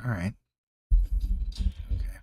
All right. Okay.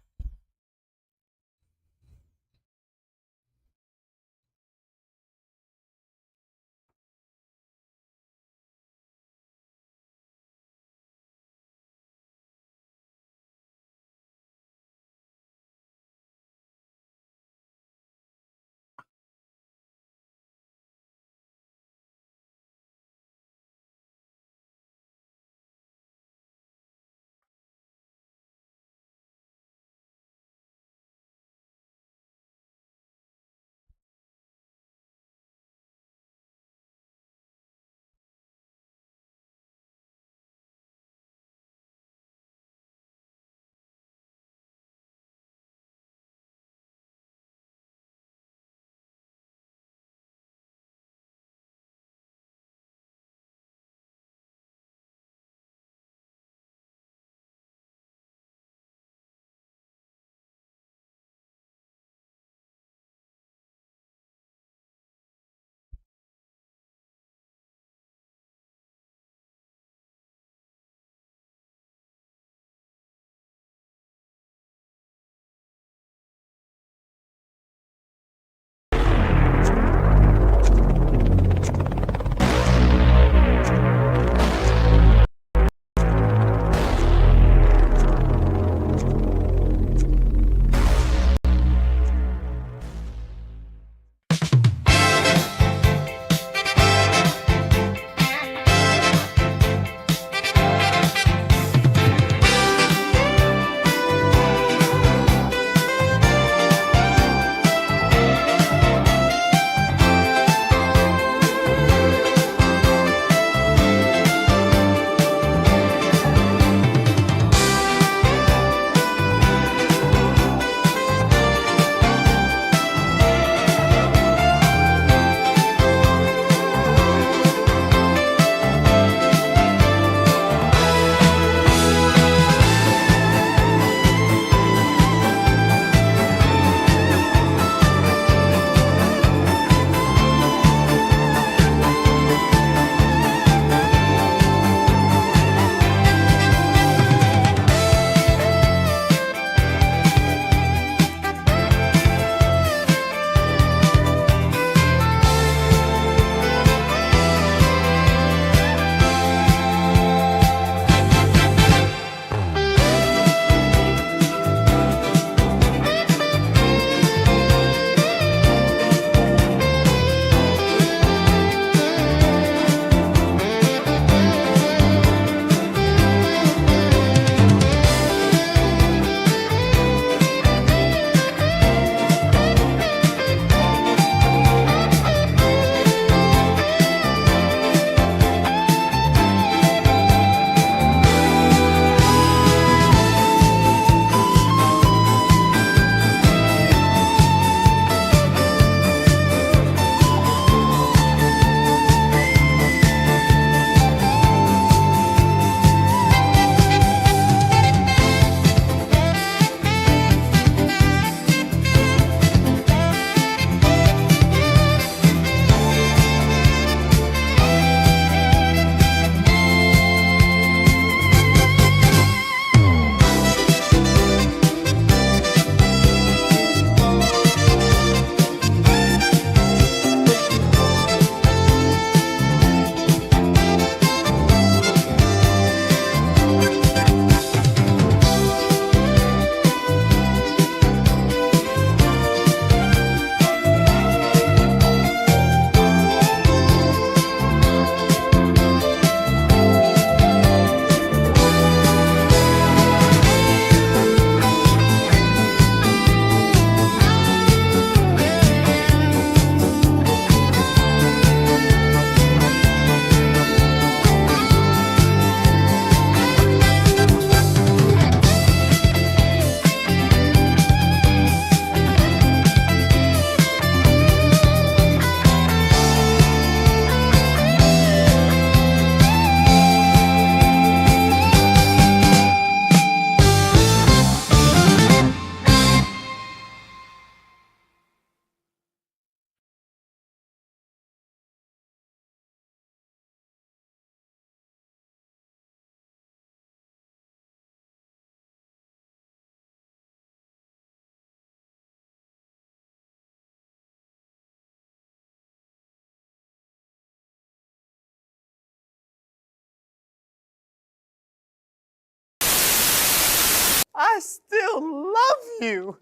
I still love you.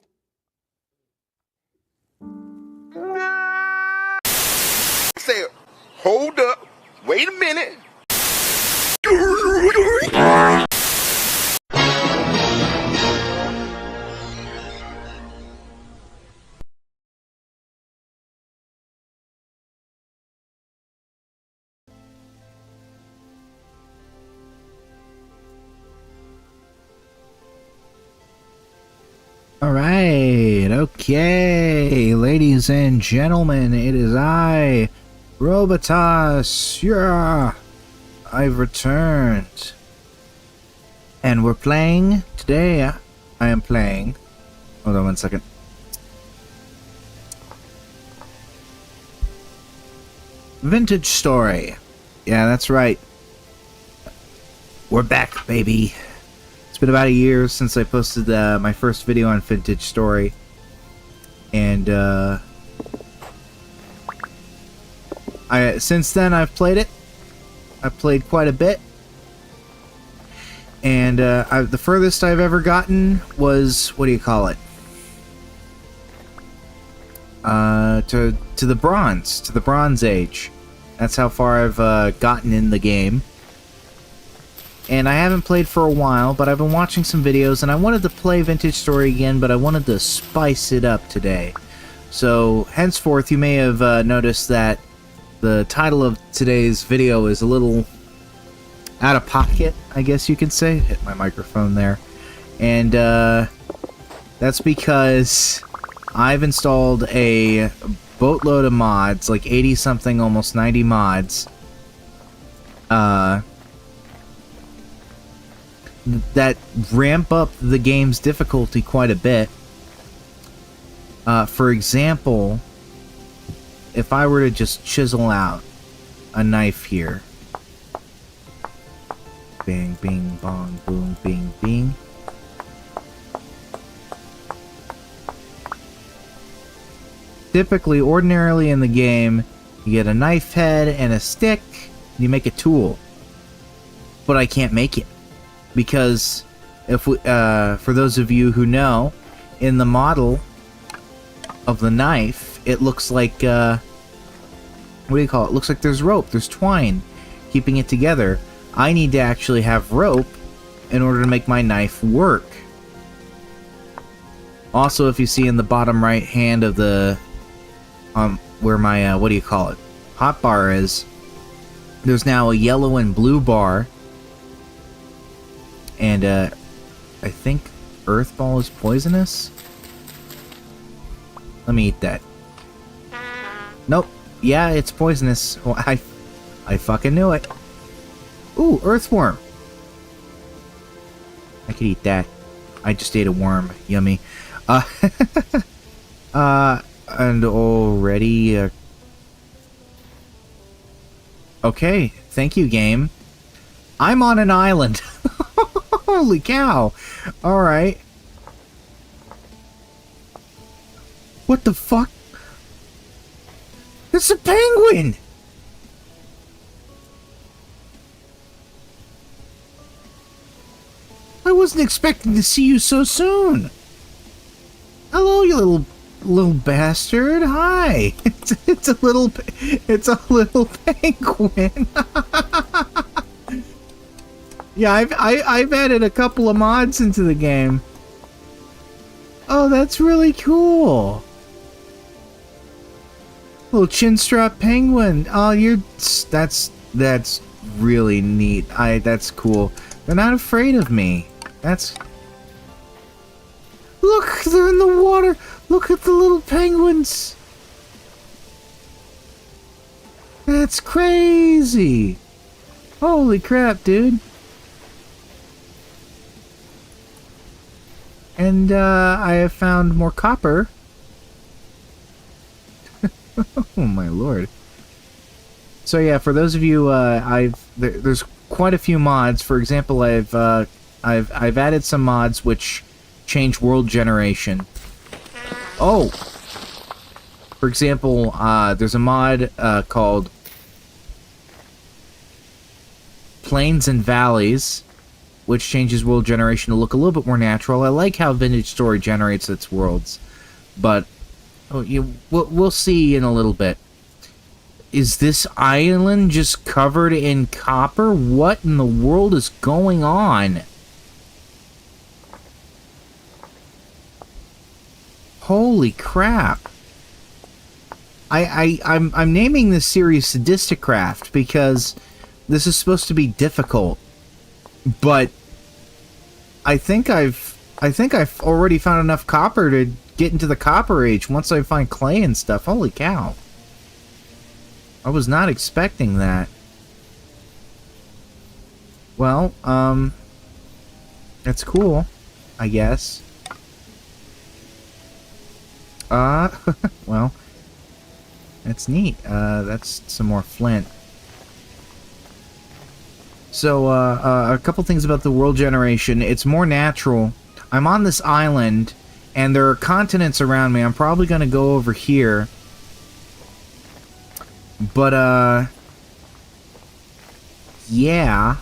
Say, hold up, wait a minute. Alright, okay, ladies and gentlemen, it is I, Robotas, yeah, I've returned, and we're playing, today, I am playing, hold on one second, Vintage Story, yeah, that's right, we're back, baby. It's been about a year since I posted my first video on Vintage Story, and since then I've played it. I've played quite a bit, and the furthest I've ever gotten was, what do you call it? To the Bronze Age. That's how far I've gotten in the game. And I haven't played for a while, but I've been watching some videos, and I wanted to play Vintage Story again, but I wanted to spice it up today. So, henceforth, you may have noticed that the title of today's video is a little out of pocket, I guess you could say. Hit my microphone there. And that's because I've installed a boatload of mods, like 80-something, almost 90 mods, that ramp up the game's difficulty quite a bit. For example, if I were to just chisel out a knife here. Bing, bing, bong, boom, bing, bing. Typically, ordinarily in the game, you get a knife head and a stick, and you make a tool. But I can't make it. Because, if we, for those of you who know, in the model of the knife, it looks like, what do you call it? It looks like there's rope, there's twine keeping it together. I need to actually have rope in order to make my knife work. Also, if you see in the bottom right hand of the, where my, what do you call it? Hotbar is, there's now a yellow and blue bar. And, I think Earthball is poisonous? Let me eat that. Nope. Yeah, it's poisonous. Well, I fucking knew it. Ooh, Earthworm. I could eat that. I just ate a worm. Yummy. And already, okay, thank you, game. I'm on an island. Holy cow. Alright. What the fuck? It's a penguin! I wasn't expecting to see you so soon. Hello, you little bastard. Hi. It's a little penguin. Yeah, I've added a couple of mods into the game. Oh, that's really cool. Little chin strap penguin. Oh, that's really neat. That's cool. They're not afraid of me. Look, they're in the water. Look at the little penguins. That's crazy. Holy crap, dude. And, I have found more copper. Oh my lord. So yeah, for those of you, there's quite a few mods. For example, I've added some mods which change world generation. Oh! For example, there's a mod, called Plains and Valleys. which changes world generation to look a little bit more natural. I like how Vintage Story generates its worlds, but we'll see in a little bit. Is this island just covered in copper? What in the world is going on? Holy crap. I'm naming this series SadistiCraft because this is supposed to be difficult. But I think I've already found enough copper to get into the Copper Age once I find clay and stuff. Holy cow. I was not expecting that. Well, that's cool, I guess. Well, that's neat. That's some more flint. So, a couple things about the world generation. It's more natural. I'm on this island, and there are continents around me. I'm probably going to go over here. But, yeah.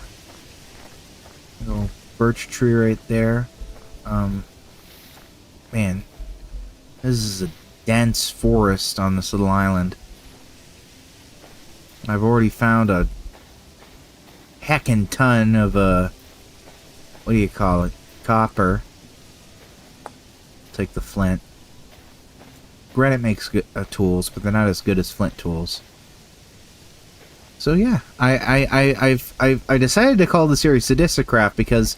Little birch tree right there. Man. This is a dense forest on this little island. I've already found a heckin' ton of, what do you call it? Copper. Take the flint. Granite makes good, tools, but they're not as good as flint tools. So yeah, I decided to call the series SadistiCraft because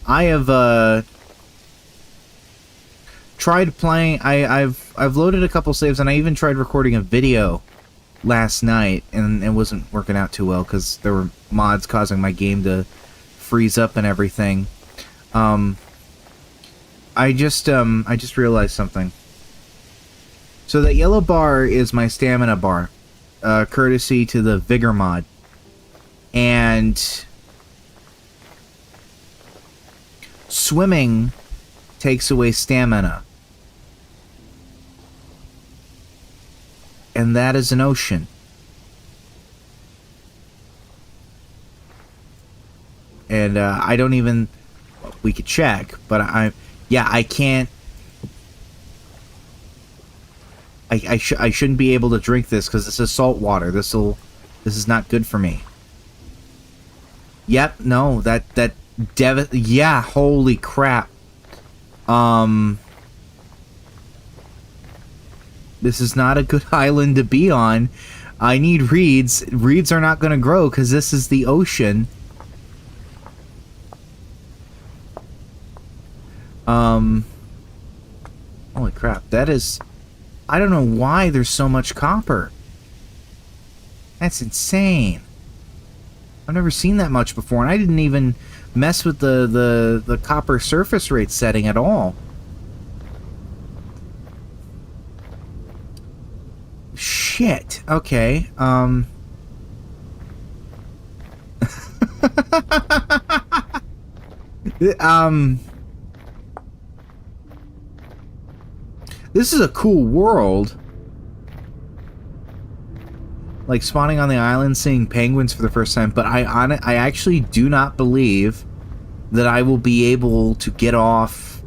I have tried playing. I've loaded a couple saves, and I even tried recording a video last night, and it wasn't working out too well because there were mods causing my game to freeze up and everything. I just realized something. So that yellow bar is my stamina bar. Courtesy to the Vigor mod. And swimming takes away stamina. And that is an ocean. And I don't even... We could check, but I can't... I shouldn't be able to drink this because this is salt water. This is not good for me. Yep, no, yeah, holy crap. This is not a good island to be on. I need reeds. Reeds are not going to grow because this is the ocean. Holy crap, that is... I don't know why there's so much copper. That's insane. I've never seen that much before, and I didn't even mess with the copper surface rate setting at all. Shit. Okay. This is a cool world. Like spawning on the island, seeing penguins for the first time, but I actually do not believe that I will be able to get off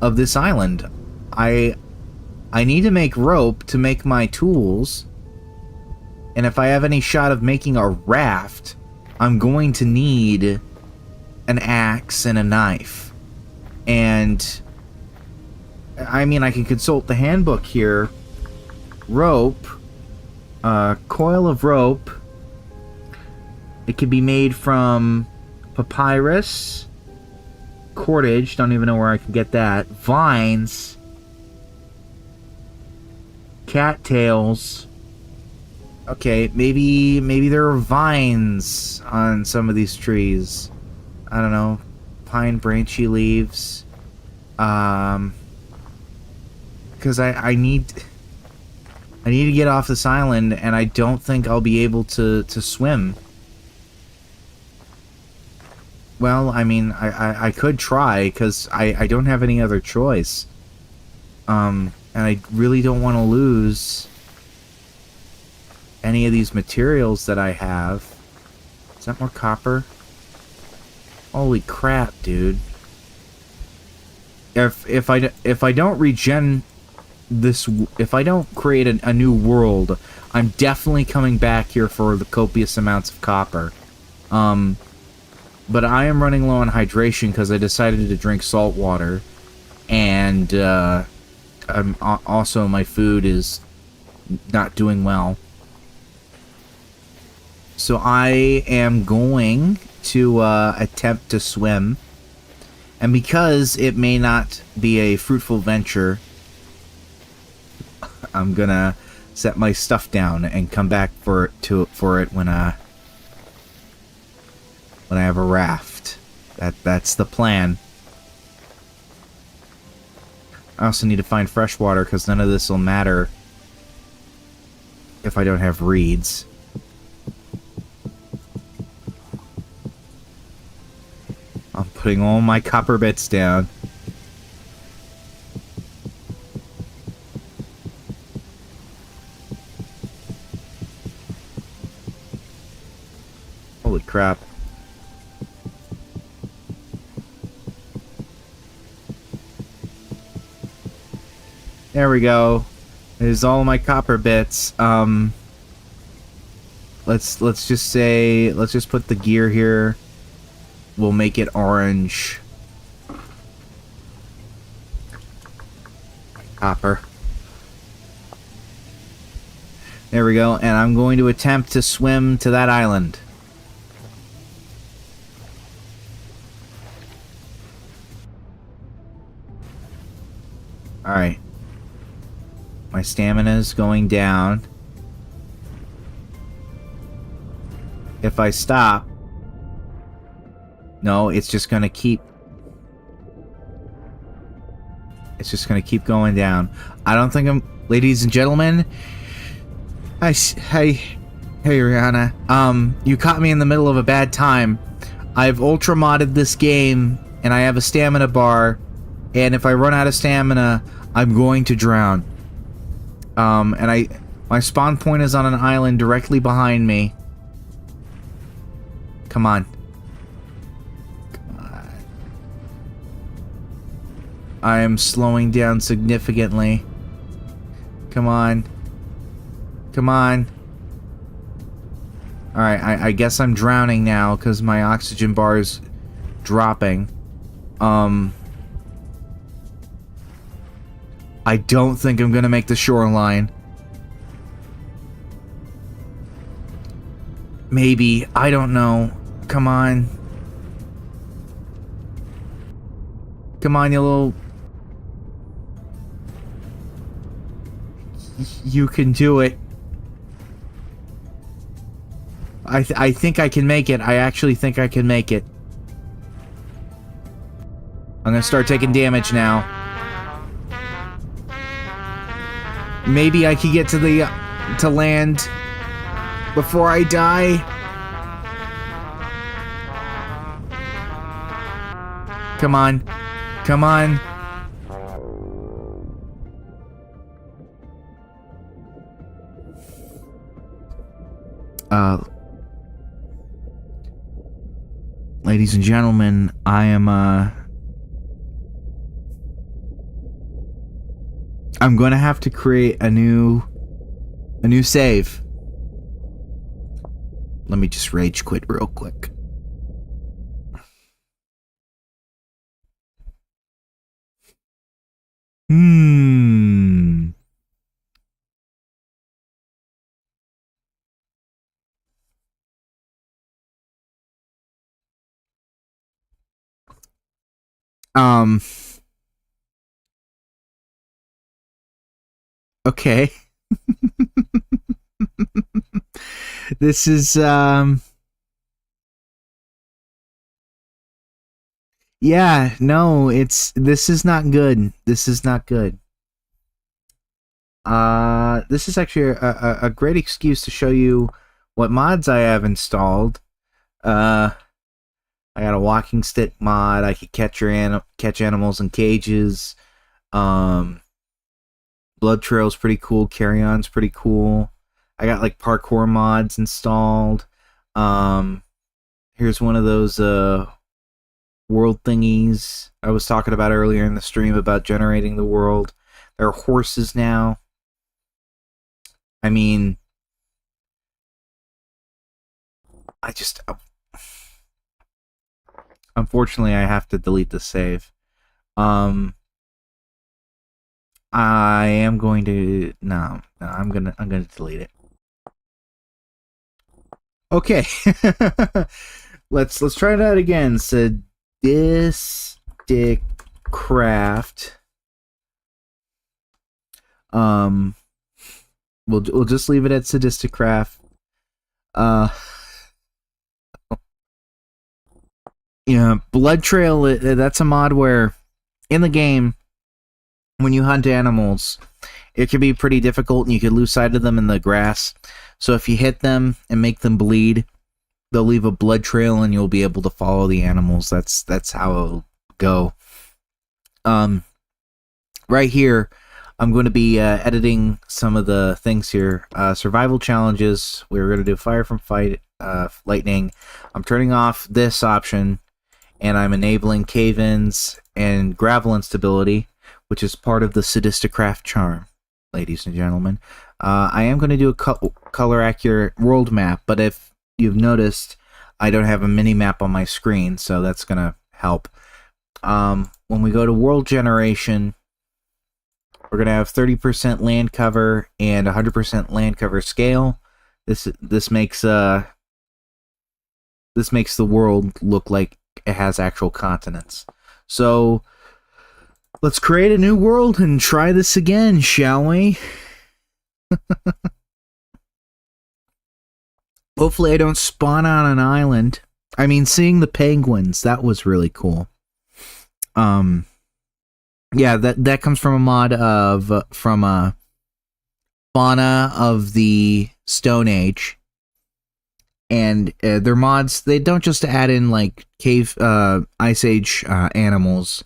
of this island. I need to make rope to make my tools, and if I have any shot of making a raft, I'm going to need an axe and a knife. And I mean, I can consult the handbook here. Rope. Coil of rope. It can be made from papyrus. Cordage. Don't even know where I can get that. Vines. Cattails. Okay, maybe there are vines on some of these trees. I don't know. Pine branchy leaves. Because I need to get off this island, and I don't think I'll be able to swim. Well, I mean, I could try, because I don't have any other choice. And I really don't want to lose any of these materials that I have. Is that more copper? Holy crap, dude. If I don't regen this, if I don't create a new world, I'm definitely coming back here for the copious amounts of copper. But I am running low on hydration because I decided to drink salt water, and also my food is not doing well. So I am going to attempt to swim, and because it may not be a fruitful venture, I'm gonna set my stuff down and come back for it when I have a raft. That's the plan. I also need to find fresh water because none of this will matter if I don't have reeds. I'm putting all my copper bits down. Holy crap. There we go. There's all my copper bits. Let's just say, let's just put the gear here. We'll make it orange. Copper. There we go, and I'm going to attempt to swim to that island. Alright. My stamina is going down. If I stop... No, it's just gonna keep... It's just gonna keep going down. I don't think I'm... Ladies and gentlemen... Hey, Rihanna. You caught me in the middle of a bad time. I've ultra modded this game, and I have a stamina bar, and if I run out of stamina, I'm going to drown. And my spawn point is on an island directly behind me. Come on. I am slowing down significantly. Come on. Come on. Alright, I guess I'm drowning now because my oxygen bar is dropping. I don't think I'm gonna make the shoreline. Maybe. I don't know. Come on. Come on, you little... You can do it. I think I can make it. I actually think I can make it. I'm gonna start taking damage now. Maybe I can get to land before I die. Come on. Come on. Ladies and gentlemen, I am, I'm going to have to create a new save. Let me just rage quit real quick. Okay. This is, yeah, no, this is not good. This is not good. This is actually a great excuse to show you what mods I have installed. I got a walking stick mod. I could catch animals in cages. Blood Trail's pretty cool. Carry On's pretty cool. I got like parkour mods installed. Here's one of those world thingies I was talking about earlier in the stream about generating the world. There are horses now. I mean, unfortunately, I have to delete the save. I am going to I'm gonna delete it. Okay. let's try that again. SadistiCraft. We'll just leave it at SadistiCraft. Yeah, Blood Trail, that's a mod where in the game, when you hunt animals, it can be pretty difficult and you can lose sight of them in the grass. So if you hit them and make them bleed, they'll leave a blood trail and you'll be able to follow the animals. That's how it'll go. Right here, I'm going to be editing some of the things here. Survival challenges. We're going to do fire from lightning. I'm turning off this option, and I'm enabling cave-ins and gravel instability, which is part of the SadistiCraft charm, ladies and gentlemen. I am going to do a color-accurate world map, but if you've noticed, I don't have a mini-map on my screen, so that's going to help. When we go to world generation, we're going to have 30% land cover and 100% land cover scale. This makes the world look like it has actual continents. So let's create a new world and try this again, shall we? Hopefully I don't spawn on an island. I mean, seeing the penguins, that was really cool. Yeah, that comes from a mod from Fauna of the Stone Age. And their mods, they don't just add in like cave Ice Age animals.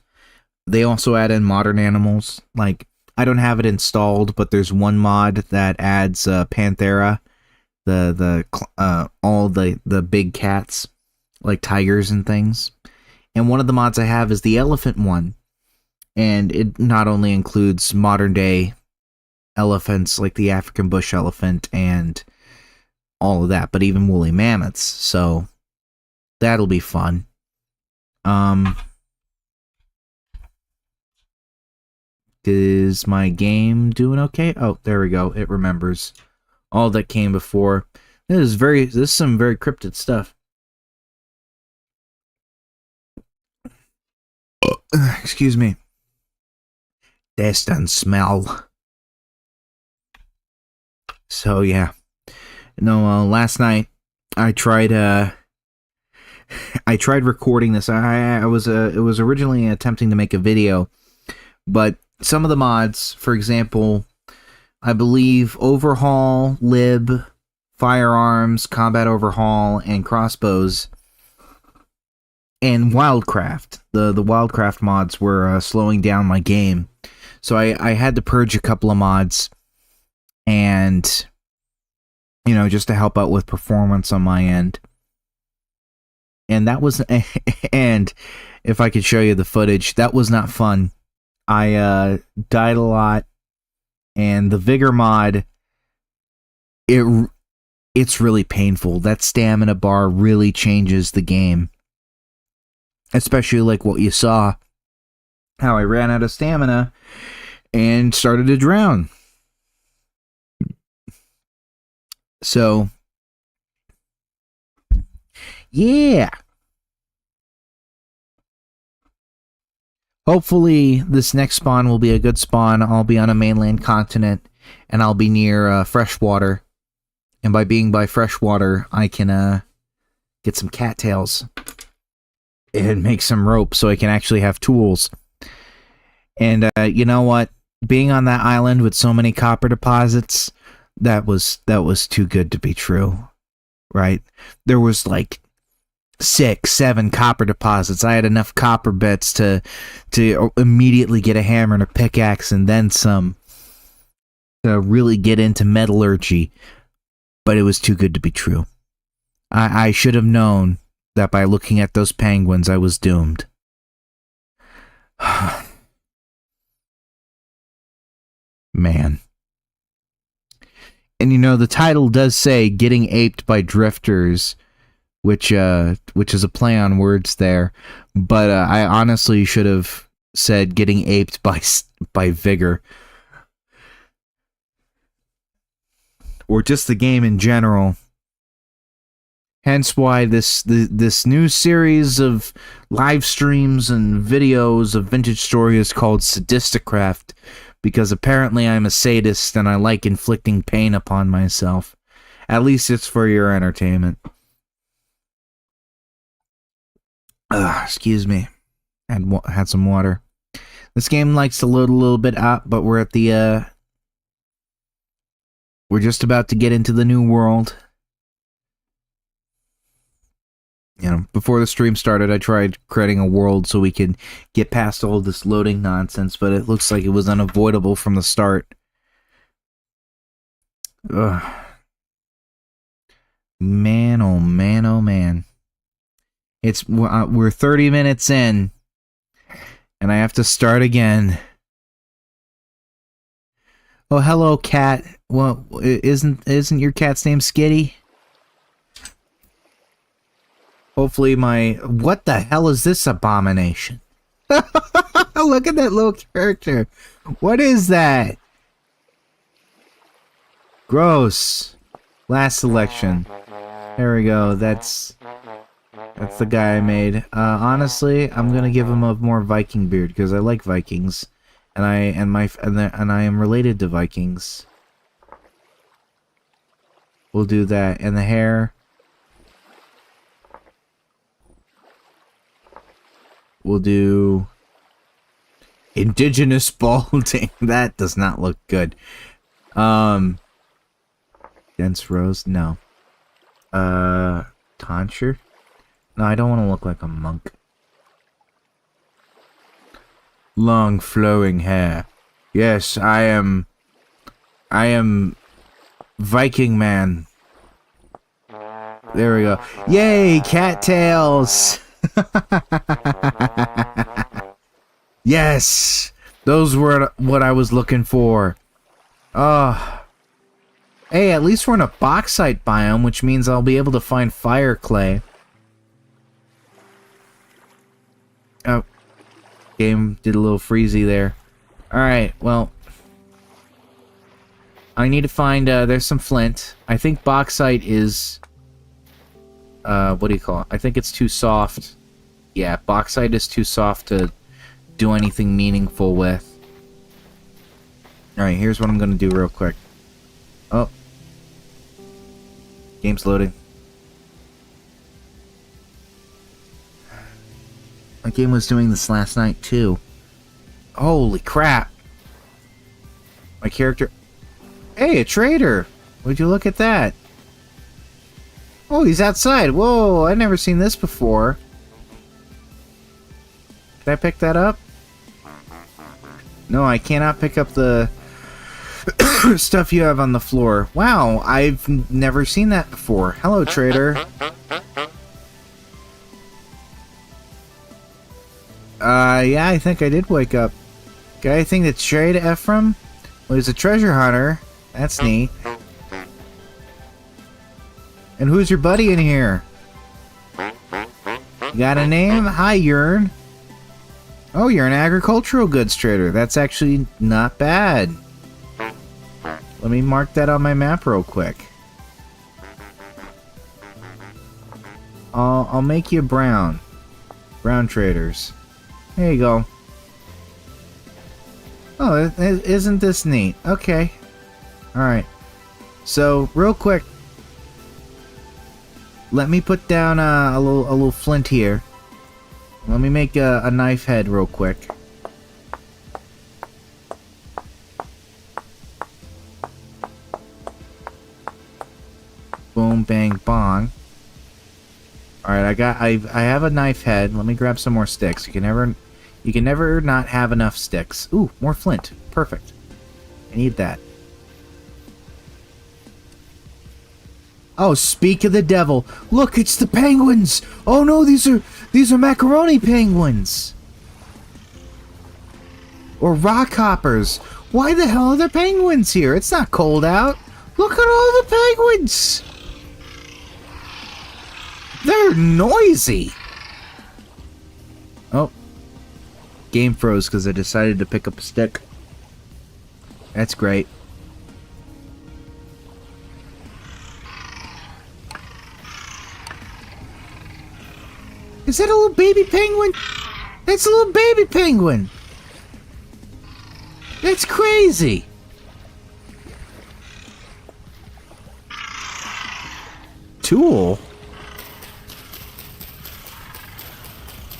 They also add in modern animals. Like, I don't have it installed, but there's one mod that adds Panthera, all the big cats, like tigers and things. And one of the mods I have is the elephant one. And it not only includes modern day elephants like the African bush elephant and all of that, but even woolly mammoths. So that'll be fun. Is my game doing okay? Oh, there we go. It remembers all that came before. This is some very cryptid stuff. Excuse me. This doesn't smell. So yeah. No, last night I tried recording this. It was originally attempting to make a video, but some of the mods, for example, I believe overhaul, lib, firearms, combat overhaul, and crossbows, and wildcraft. The wildcraft mods were slowing down my game, so I had to purge a couple of mods, and just to help out with performance on my end. And that was, and if I could show you the footage, that was not fun. I died a lot, and the vigor mod, it's really painful. That stamina bar really changes the game, especially like what you saw, how I ran out of stamina and started to drown. So yeah. Hopefully, this next spawn will be a good spawn. I'll be on a mainland continent, and I'll be near fresh water. And by being by fresh water, I can get some cattails and make some rope so I can actually have tools. And you know what? Being on that island with so many copper deposits, that was too good to be true, right? There was like 6, 7 copper deposits. I had enough copper bits to immediately get a hammer and a pickaxe and then some to really get into metallurgy, but it was too good to be true. I should have known that by looking at those penguins I was doomed. Man. And you know, the title does say getting aped by drifters, which is a play on words there. But I honestly should have said getting aped by vigor. Or just the game in general. Hence why this new series of live streams and videos of Vintage Story is called SadistiCraft, because apparently I'm a sadist and I like inflicting pain upon myself. At least it's for your entertainment. Excuse me. Had some water. This game likes to load a little bit up, but we're at the we're just about to get into the new world. You know, before the stream started, I tried creating a world so we could get past all this loading nonsense, but it looks like it was unavoidable from the start. Ugh. Man, oh man, oh man. We're 30 minutes in, and I have to start again. Oh, hello, cat. Well, isn't your cat's name Skitty? Hopefully what the hell is this abomination? Look at that little character. What is that? Gross. Last selection. There we go. That's the guy I made. Honestly, I'm gonna give him a more Viking beard because I like Vikings, and I am related to Vikings. We'll do that, and the hair. We'll do indigenous balding. That does not look good. Dense rose? No. Tonsure? No, I don't want to look like a monk. Long flowing hair. Yes, I am Viking man. There we go. Yay, cattails! Yes! Those were what I was looking for. Hey, at least we're in a bauxite biome, which means I'll be able to find fire clay. Oh. Game did a little freezy there. Alright, well. I need to find, there's some flint. I think bauxite is... what do you call it? I think it's too soft. Yeah, bauxite is too soft to do anything meaningful with. Alright, here's what I'm gonna do real quick. Oh. Game's loading. My game was doing this last night, too. Holy crap. My character... Hey, a trader! Would you look at that? Oh, he's outside. Whoa, I've never seen this before. Can I pick that up? No, I cannot pick up the stuff you have on the floor. Wow, I've never seen that before. Hello, trader. Yeah, I think I did wake up. Got anything to trade, Ephraim? Well, he's a treasure hunter. That's neat. And who's your buddy in here? You got a name? Hi, Yearn. Oh, you're an agricultural goods trader. That's actually not bad. Let me mark that on my map real quick. I'll make you brown. Brown traders. There you go. Oh, isn't this neat? Okay. Alright. So, real quick. Let me put down a little flint here. Let me make a knife head real quick. Boom, bang, bong. Alright, I have a knife head. Let me grab some more sticks. You can never not have enough sticks. Ooh, more flint. Perfect. I need that. Oh, speak of the devil. Look, it's the penguins. Oh no, these are macaroni penguins. Or rock hoppers. Why the hell are there penguins here? It's not cold out. Look at all the penguins. They're noisy. Oh. Game froze because I decided to pick up a stick. That's great. Is that a little baby penguin? That's a little baby penguin. That's crazy. Tool?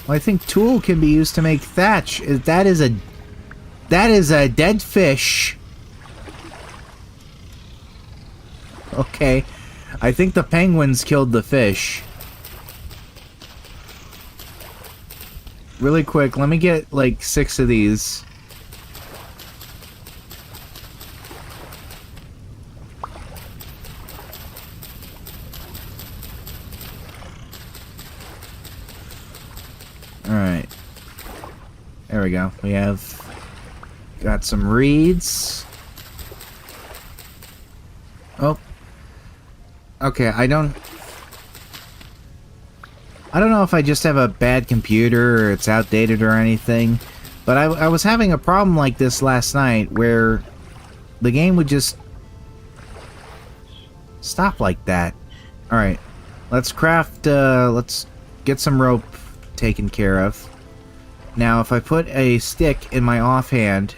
Well, I think tool can be used to make thatch. That is a dead fish. Okay. I think the penguins killed the fish. Really quick, let me get like 6 of these. Alright. There we go. We have got some reeds. Oh. Okay, I don't know if I just have a bad computer or it's outdated or anything, but I was having a problem like this last night where the game would just stop like that. Alright, let's craft, let's get some rope taken care of. Now, if I put a stick in my offhand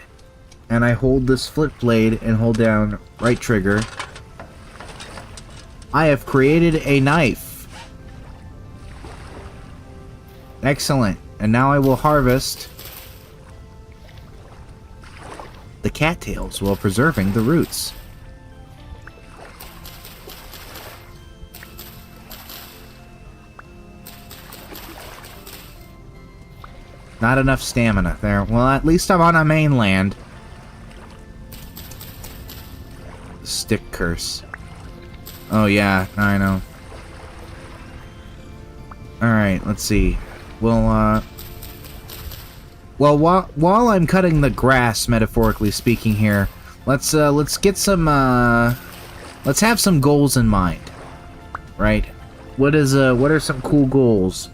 and I hold this flip blade and hold down right trigger, I have created a knife. Excellent. And now I will harvest the cattails while preserving the roots. Not enough stamina there. Well, at least I'm on a mainland. Stick curse. Oh yeah, I know. Alright, let's see. Well, while I'm cutting the grass, metaphorically speaking here, let's get some, let's have some goals in mind. Right? What are some cool goals?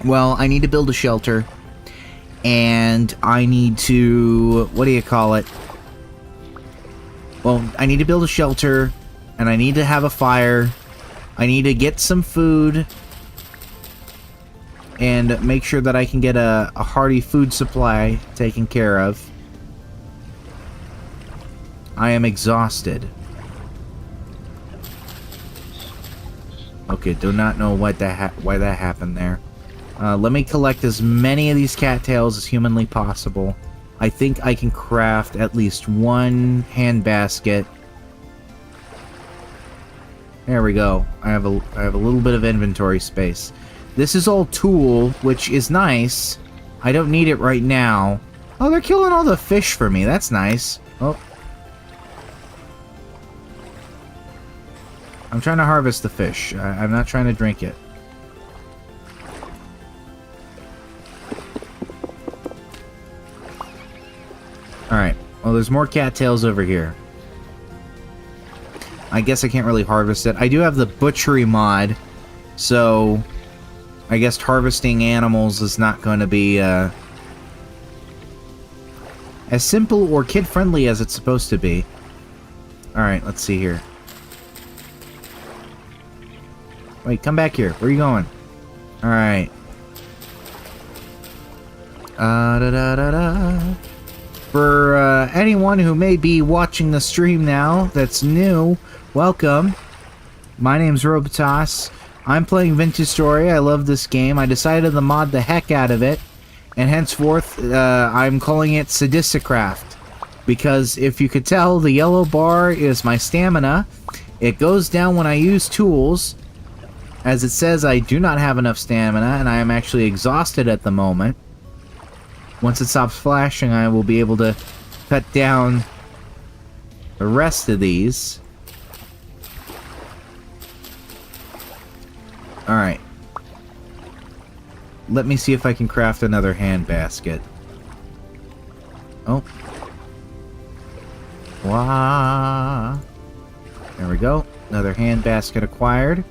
Well, I need to build a shelter. And I need to, what do you call it? Well, I need to build a shelter, and I need to have a fire. I need to get some food, and make sure that I can get a hearty food supply taken care of. I am exhausted. Okay, do not know why that happened there. Let me collect as many of these cattails as humanly possible. I think I can craft at least one hand basket. There we go. I have a little bit of inventory space. This is all tool, which is nice. I don't need it right now. Oh, they're killing all the fish for me. That's nice. Oh. I'm trying to harvest the fish. I'm not trying to drink it. Alright. Well, there's more cattails over here. I guess I can't really harvest it. I do have the butchery mod, so I guess harvesting animals is not going to be as simple or kid-friendly as it's supposed to be. Alright, let's see here. Wait, come back here. Where are you going? Alright. For anyone who may be watching the stream now that's new, welcome. My name's Robotos. I'm playing Vintage Story. I love this game. I decided to mod the heck out of it, and henceforth I'm calling it SadistiCraft, because if you could tell, the yellow bar is my stamina. It goes down when I use tools. As it says, I do not have enough stamina, and I am actually exhausted at the moment. Once it stops flashing, I will be able to cut down the rest of these. Alright. Let me see if I can craft another hand basket. Oh. Wah. There we go. Another hand basket acquired.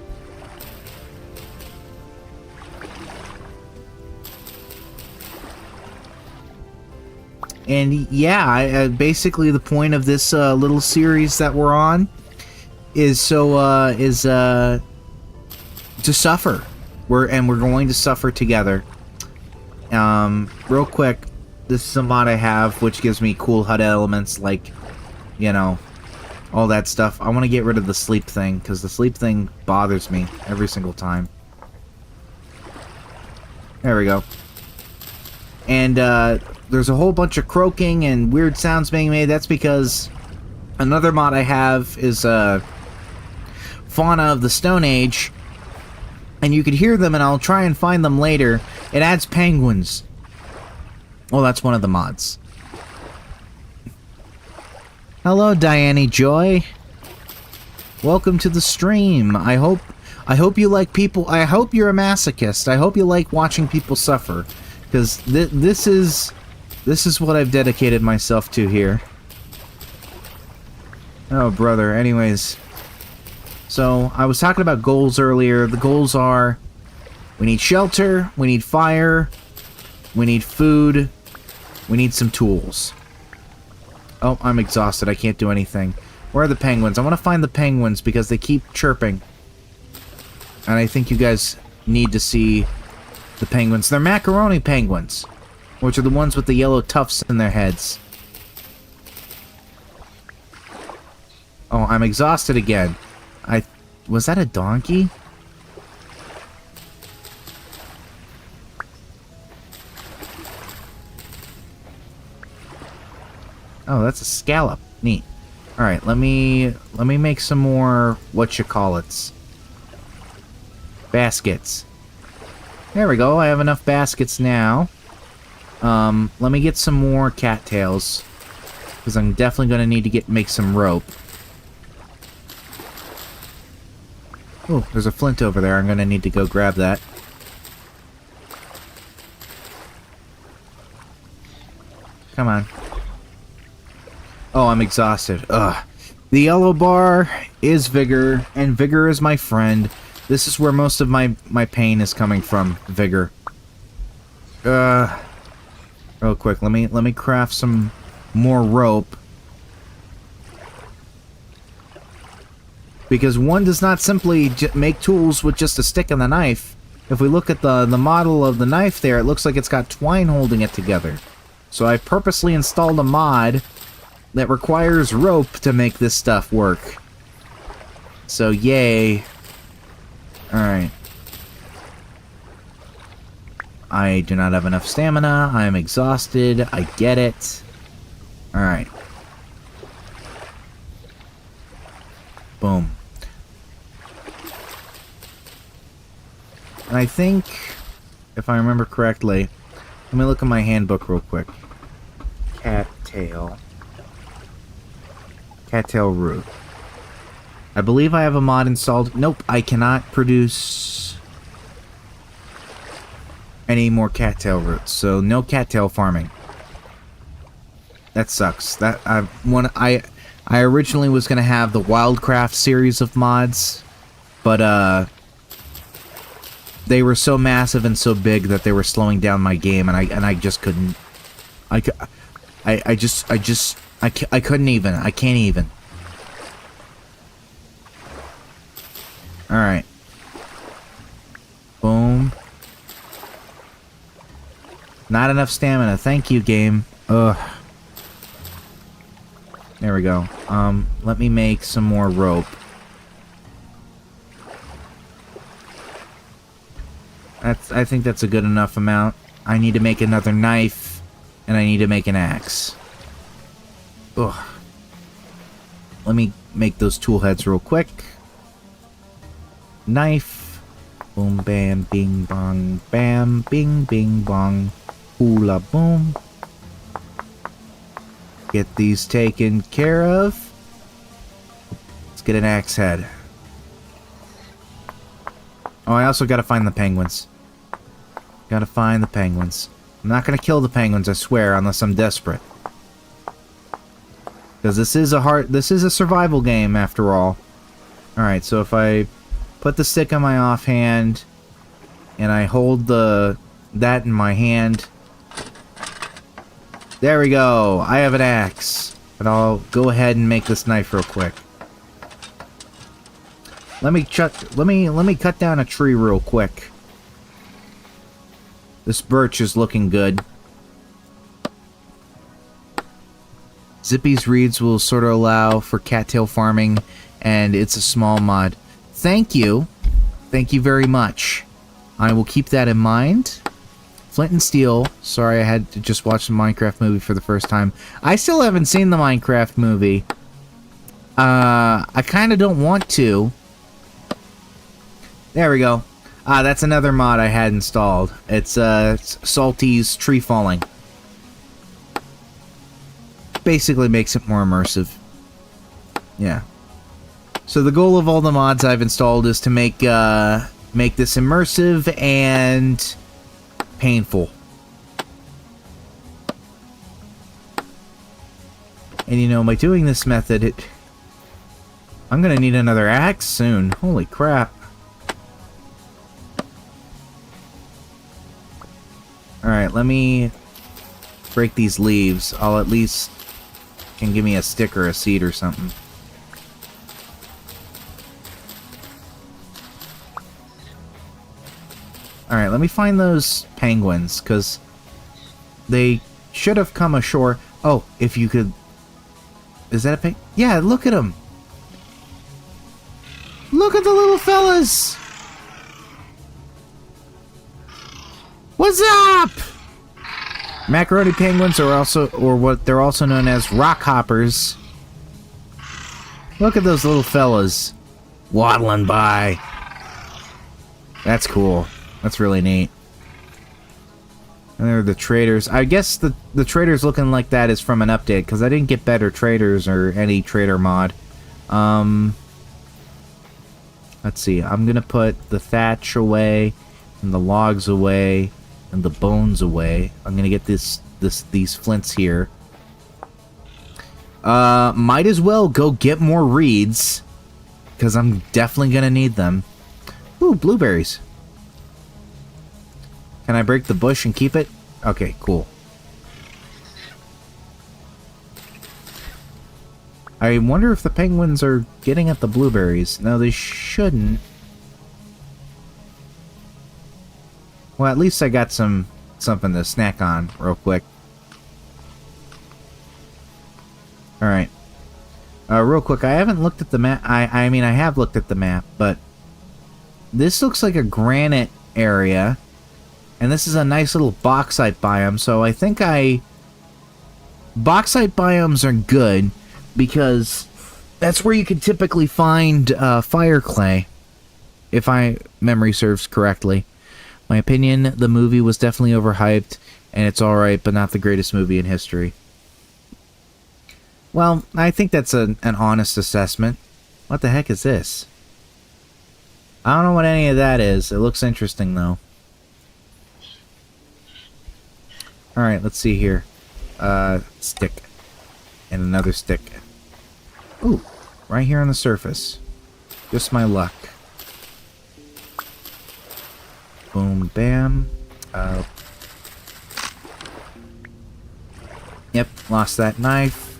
And yeah, basically the point of this little series that we're on is to suffer. We're going to suffer together. Real quick, this is a mod I have which gives me cool HUD elements like, you know, all that stuff. I want to get rid of the sleep thing because the sleep thing bothers me every single time. There we go. And there's a whole bunch of croaking and weird sounds being made. That's because another mod I have is Fauna of the Stone Age, and you could hear them, and I'll try and find them later. It adds penguins. Well, that's one of the mods. Hello, Diane Joy. Welcome to the stream. I hope you like people. I hope you're a masochist. I hope you like watching people suffer, because this is what I've dedicated myself to here. Oh, brother. Anyways, so I was talking about goals earlier. The goals are: we need shelter, we need fire, we need food, we need some tools. Oh, I'm exhausted. I can't do anything. Where are the penguins? I want to find the penguins because they keep chirping. And I think you guys need to see the penguins. They're macaroni penguins, which are the ones with the yellow tufts in their heads. Oh, I'm exhausted again. Was that a donkey? Oh, that's a scallop. Neat. Alright, let me make some more whatchamacallits. Baskets. There we go, I have enough baskets now. Let me get some more cattails, because I'm definitely going to need to make some rope. Oh, there's a flint over there. I'm going to need to go grab that. Come on. Oh, I'm exhausted. Ugh. The yellow bar is vigor, and vigor is my friend. This is where most of my pain is coming from. Vigor. Real quick, let me craft some more rope. Because one does not simply make tools with just a stick and a knife. If we look at the model of the knife there, it looks like it's got twine holding it together. So I purposely installed a mod that requires rope to make this stuff work. So yay. Alright. I do not have enough stamina. I am exhausted. I get it. Alright. Boom. And I think, if I remember correctly, let me look at my handbook real quick. Cattail. Cattail root. I believe I have a mod installed. Nope, I cannot produce any more cattail roots, so no cattail farming. That sucks. I originally was gonna have the Wildcraft series of mods, but they were so massive and so big that they were slowing down my game, and I just couldn't. I couldn't even. I can't even. Alright. Boom. Not enough stamina. Thank you, game. Ugh. There we go. Let me make some more rope. I think that's a good enough amount. I need to make another knife, and I need to make an axe. Ugh. Let me make those tool heads real quick. Knife. Boom, bam, bing, bong, bam, bing, bing, bong. Hula, boom. Get these taken care of. Let's get an axe head. Oh, I also gotta find the penguins. Gotta find the penguins. I'm not gonna kill the penguins, I swear, unless I'm desperate. Because this is a survival game after all. Alright, so if I put the stick on my offhand and I hold that in my hand. There we go. I have an axe. And I'll go ahead and make this knife real quick. Let me cut down a tree real quick. This birch is looking good. Zippy's reeds will sort of allow for cattail farming, and it's a small mod. Thank you. Thank you very much. I will keep that in mind. Flint and Steel. Sorry, I had to just watch the Minecraft movie for the first time. I still haven't seen the Minecraft movie. I kind of don't want to. There we go. That's another mod I had installed. It's Salty's Tree Falling. Basically makes it more immersive. Yeah. So the goal of all the mods I've installed is to make this immersive and painful. And you know, by doing this method, I'm gonna need another axe soon. Holy crap. Alright, let me break these leaves. I'll at least can give me a stick or a seed or something. Alright, let me find those penguins, because they should have come ashore. Oh, if you could... Is that a pig? Yeah, look at them! Look at the little fellas! What's up? Macaroni penguins are also, or what they're also known as, rock hoppers. Look at those little fellas waddling by. That's cool. That's really neat. And there are the traders. I guess the traders looking like that is from an update, because I didn't get better traders or any trader mod. Let's see. I'm gonna put the thatch away, and the logs away, and the bones away. I'm gonna get these flints here. Might as well go get more reeds, because I'm definitely gonna need them. Ooh, blueberries. Can I break the bush and keep it? Okay, cool. I wonder if the penguins are getting at the blueberries. No, they shouldn't. Well, at least I got something to snack on real quick. Alright. Real quick, I haven't looked at the map. I mean, I have looked at the map, but this looks like a granite area. And this is a nice little bauxite biome, so I think bauxite biomes are good, because that's where you can typically find fire clay, if memory serves correctly. My opinion, the movie was definitely overhyped, and it's alright, but not the greatest movie in history. Well, I think that's an honest assessment. What the heck is this? I don't know what any of that is. It looks interesting, though. Alright, let's see here. Stick. And another stick. Ooh, right here on the surface. Just my luck. Boom, bam. Yep, lost that knife.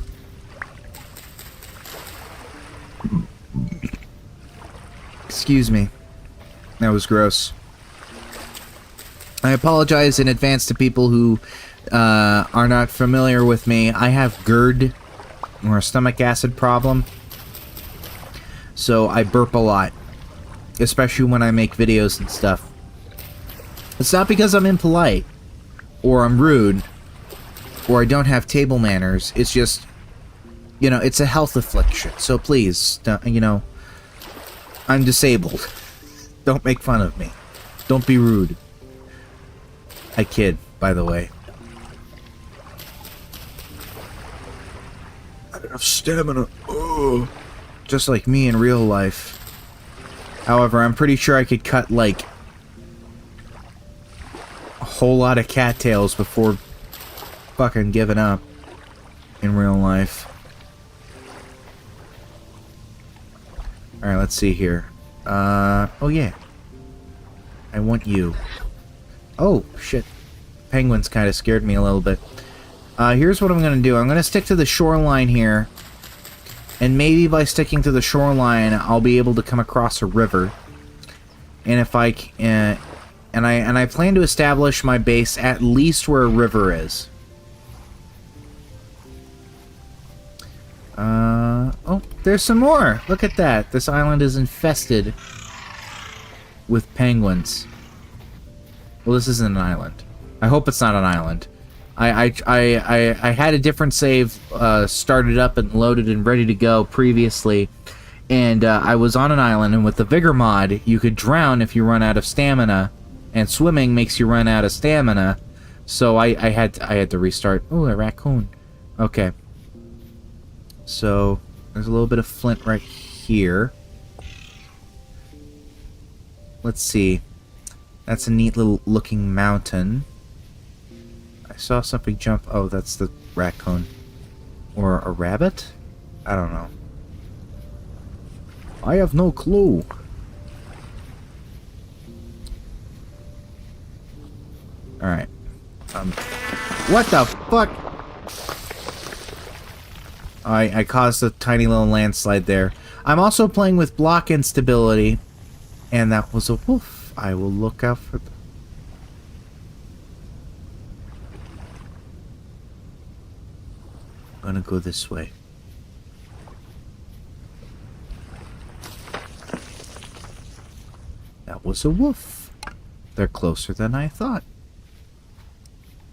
Excuse me. That was gross. I apologize in advance to people who are not familiar with me. I have GERD, or a stomach acid problem, so I burp a lot, especially when I make videos and stuff. It's not because I'm impolite, or I'm rude, or I don't have table manners. It's just, you know, it's a health affliction, so please, you know, I'm disabled. Don't make fun of me. Don't be rude. I kid, by the way. I don't have stamina. Ugh. Just like me in real life. However, I'm pretty sure I could cut, like, a whole lot of cattails before fucking giving up in real life. Alright, let's see here. Oh yeah. I want you. Oh, shit. Penguins kind of scared me a little bit. Here's what I'm going to do. I'm going to stick to the shoreline here. And maybe by sticking to the shoreline, I'll be able to come across a river. And if I... and I plan to establish my base at least where a river is. Oh, there's some more! Look at that. This island is infested with penguins. Well, this isn't an island. I hope it's not an island. I had a different save started up and loaded and ready to go previously, and I was on an island, and with the Vigor mod, you could drown if you run out of stamina, and swimming makes you run out of stamina, so I had to restart. Ooh, a raccoon. Okay. So, there's a little bit of flint right here. Let's see. That's a neat little looking mountain. I saw something jump. Oh, that's the raccoon. Or a rabbit? I don't know. I have no clue. Alright. What the fuck? I caused a tiny little landslide there. I'm also playing with block instability. And that was a wolf. I will look out for... I'm gonna go this way. That was a wolf. They're closer than I thought.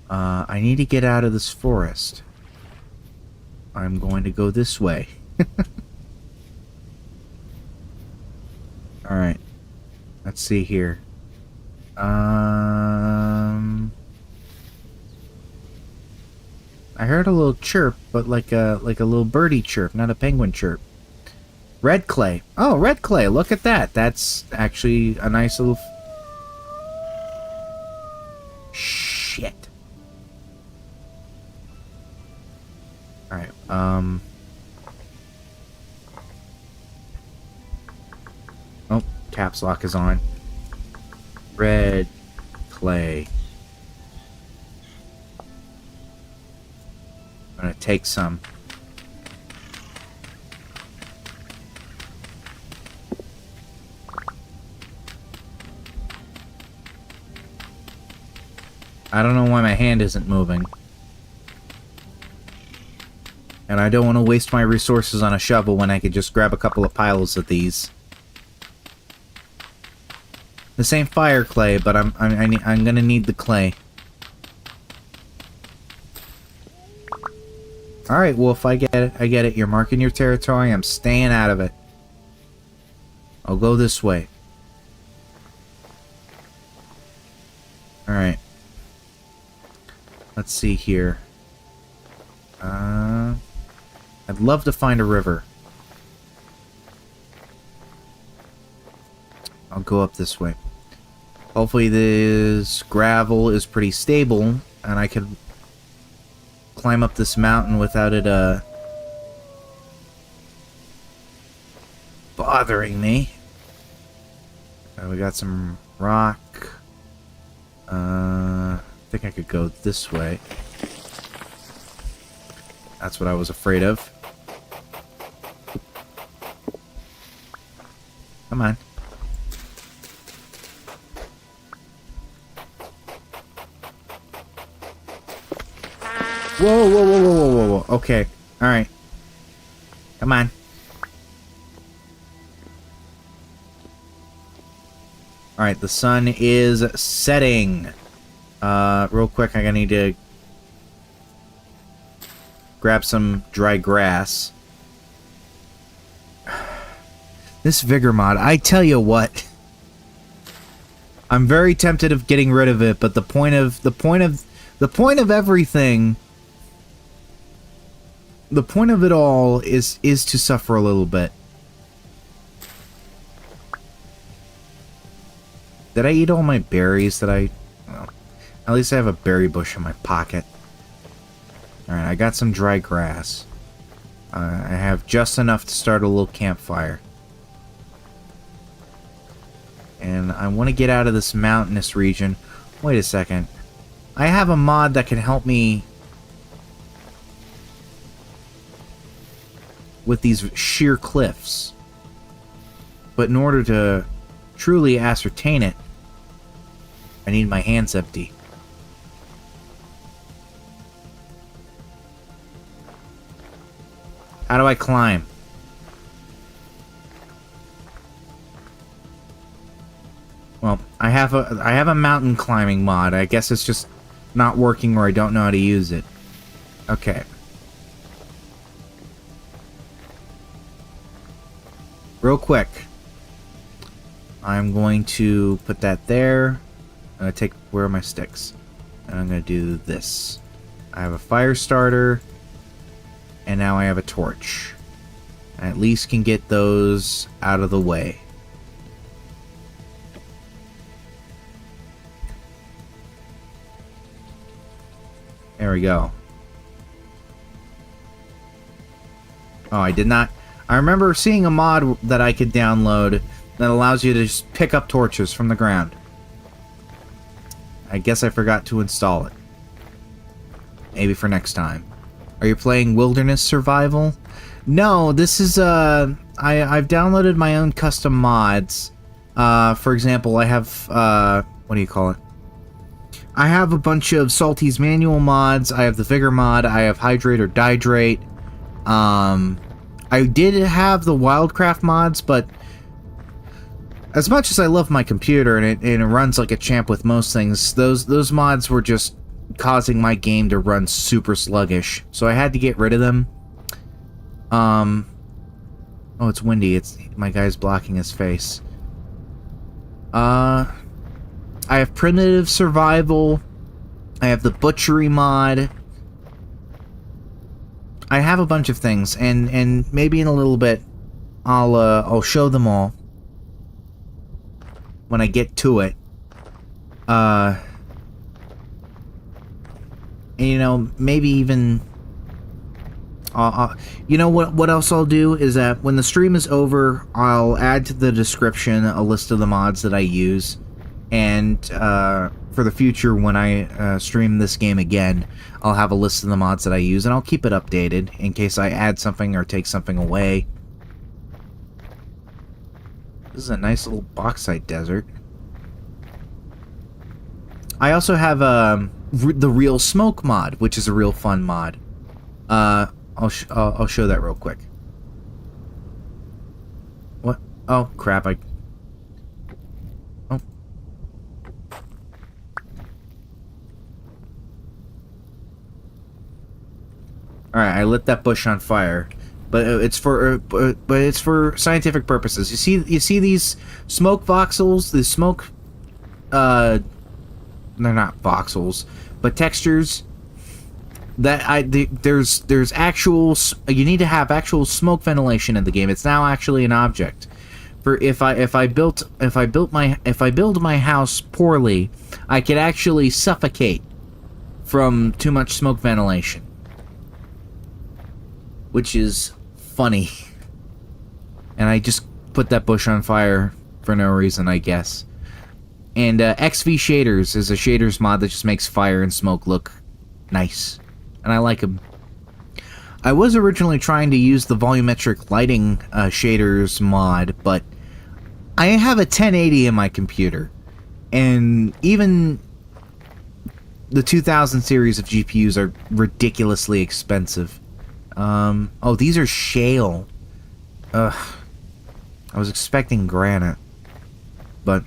I need to get out of this forest. I'm going to go this way. Alright. Let's see here. I heard a little chirp, but like a little birdie chirp, not a penguin chirp. Red clay. Oh, red clay. Look at that. That's actually a nice little... Shit. Alright, oh, caps lock is on. Red clay. I'm gonna take some. I don't know why my hand isn't moving. And I don't want to waste my resources on a shovel when I could just grab a couple of piles of these. This ain't fire clay, but I'm gonna need the clay. Alright, Wolf, I get it. I get it. You're marking your territory. I'm staying out of it. I'll go this way. Alright. Let's see here. I'd love to find a river. I'll go up this way. Hopefully this gravel is pretty stable, and I could climb up this mountain without it, bothering me. We got some rock. I think I could go this way. That's what I was afraid of. Come on. Whoa, whoa, whoa, whoa, whoa, whoa, whoa. Okay. Alright. Come on. Alright, the sun is setting. Real quick, I need to grab some dry grass. This Vigor mod, I tell you what. I'm very tempted of getting rid of it, but the point of everything, the point of it all is to suffer a little bit. Did I eat all my berries that well, at least I have a berry bush in my pocket. Alright, I got some dry grass. I have just enough to start a little campfire. And I want to get out of this mountainous region. Wait a second. I have a mod that can help me with these sheer cliffs. But in order to truly ascertain it, I need my hands empty. How do I climb? Well, I have a mountain climbing mod. I guess it's just not working or I don't know how to use it. Okay. Real quick. I'm going to put that there. I'm going to take... Where are my sticks? And I'm going to do this. I have a fire starter. And now I have a torch. I at least can get those out of the way. There we go. Oh, I did not... I remember seeing a mod that I could download that allows you to just pick up torches from the ground. I guess I forgot to install it. Maybe for next time. Are you playing Wilderness Survival? No, this is, I've downloaded my own custom mods. For example, I have, what do you call it? I have a bunch of Salty's manual mods. I have the Vigor mod. I have Hydrate or Dihydrate. I did have the Wildcraft mods, but as much as I love my computer and it runs like a champ with most things, those mods were just causing my game to run super sluggish, so I had to get rid of them. Oh, it's windy. My guy's blocking his face. I have Primitive Survival. I have the Butchery mod. I have a bunch of things, and maybe in a little bit I'll show them all when I get to it. And you know, maybe even you know what else I'll do is that when the stream is over, I'll add to the description a list of the mods that I use, and for the future when I stream this game again, I'll have a list of the mods that I use, and I'll keep it updated in case I add something or take something away. This is a nice little bauxite desert. I also have the Real Smoke mod, which is a real fun mod. I'll show that real quick. What? Oh crap! Oh. All right, I lit that bush on fire, but it's for scientific purposes. You see these smoke voxels, the smoke. They're not voxels, but textures. There's actual. You need to have actual smoke ventilation in the game. It's now actually an object. For if I build my house poorly, I could actually suffocate from too much smoke ventilation, which is funny. And I just put that bush on fire for no reason, I guess. And XV Shaders is a shaders mod that just makes fire and smoke look nice. And I like them. I was originally trying to use the volumetric lighting shaders mod, but I have a 1080 in my computer. And even the 2000 series of GPUs are ridiculously expensive. Oh, these are shale. Ugh. I was expecting granite. But,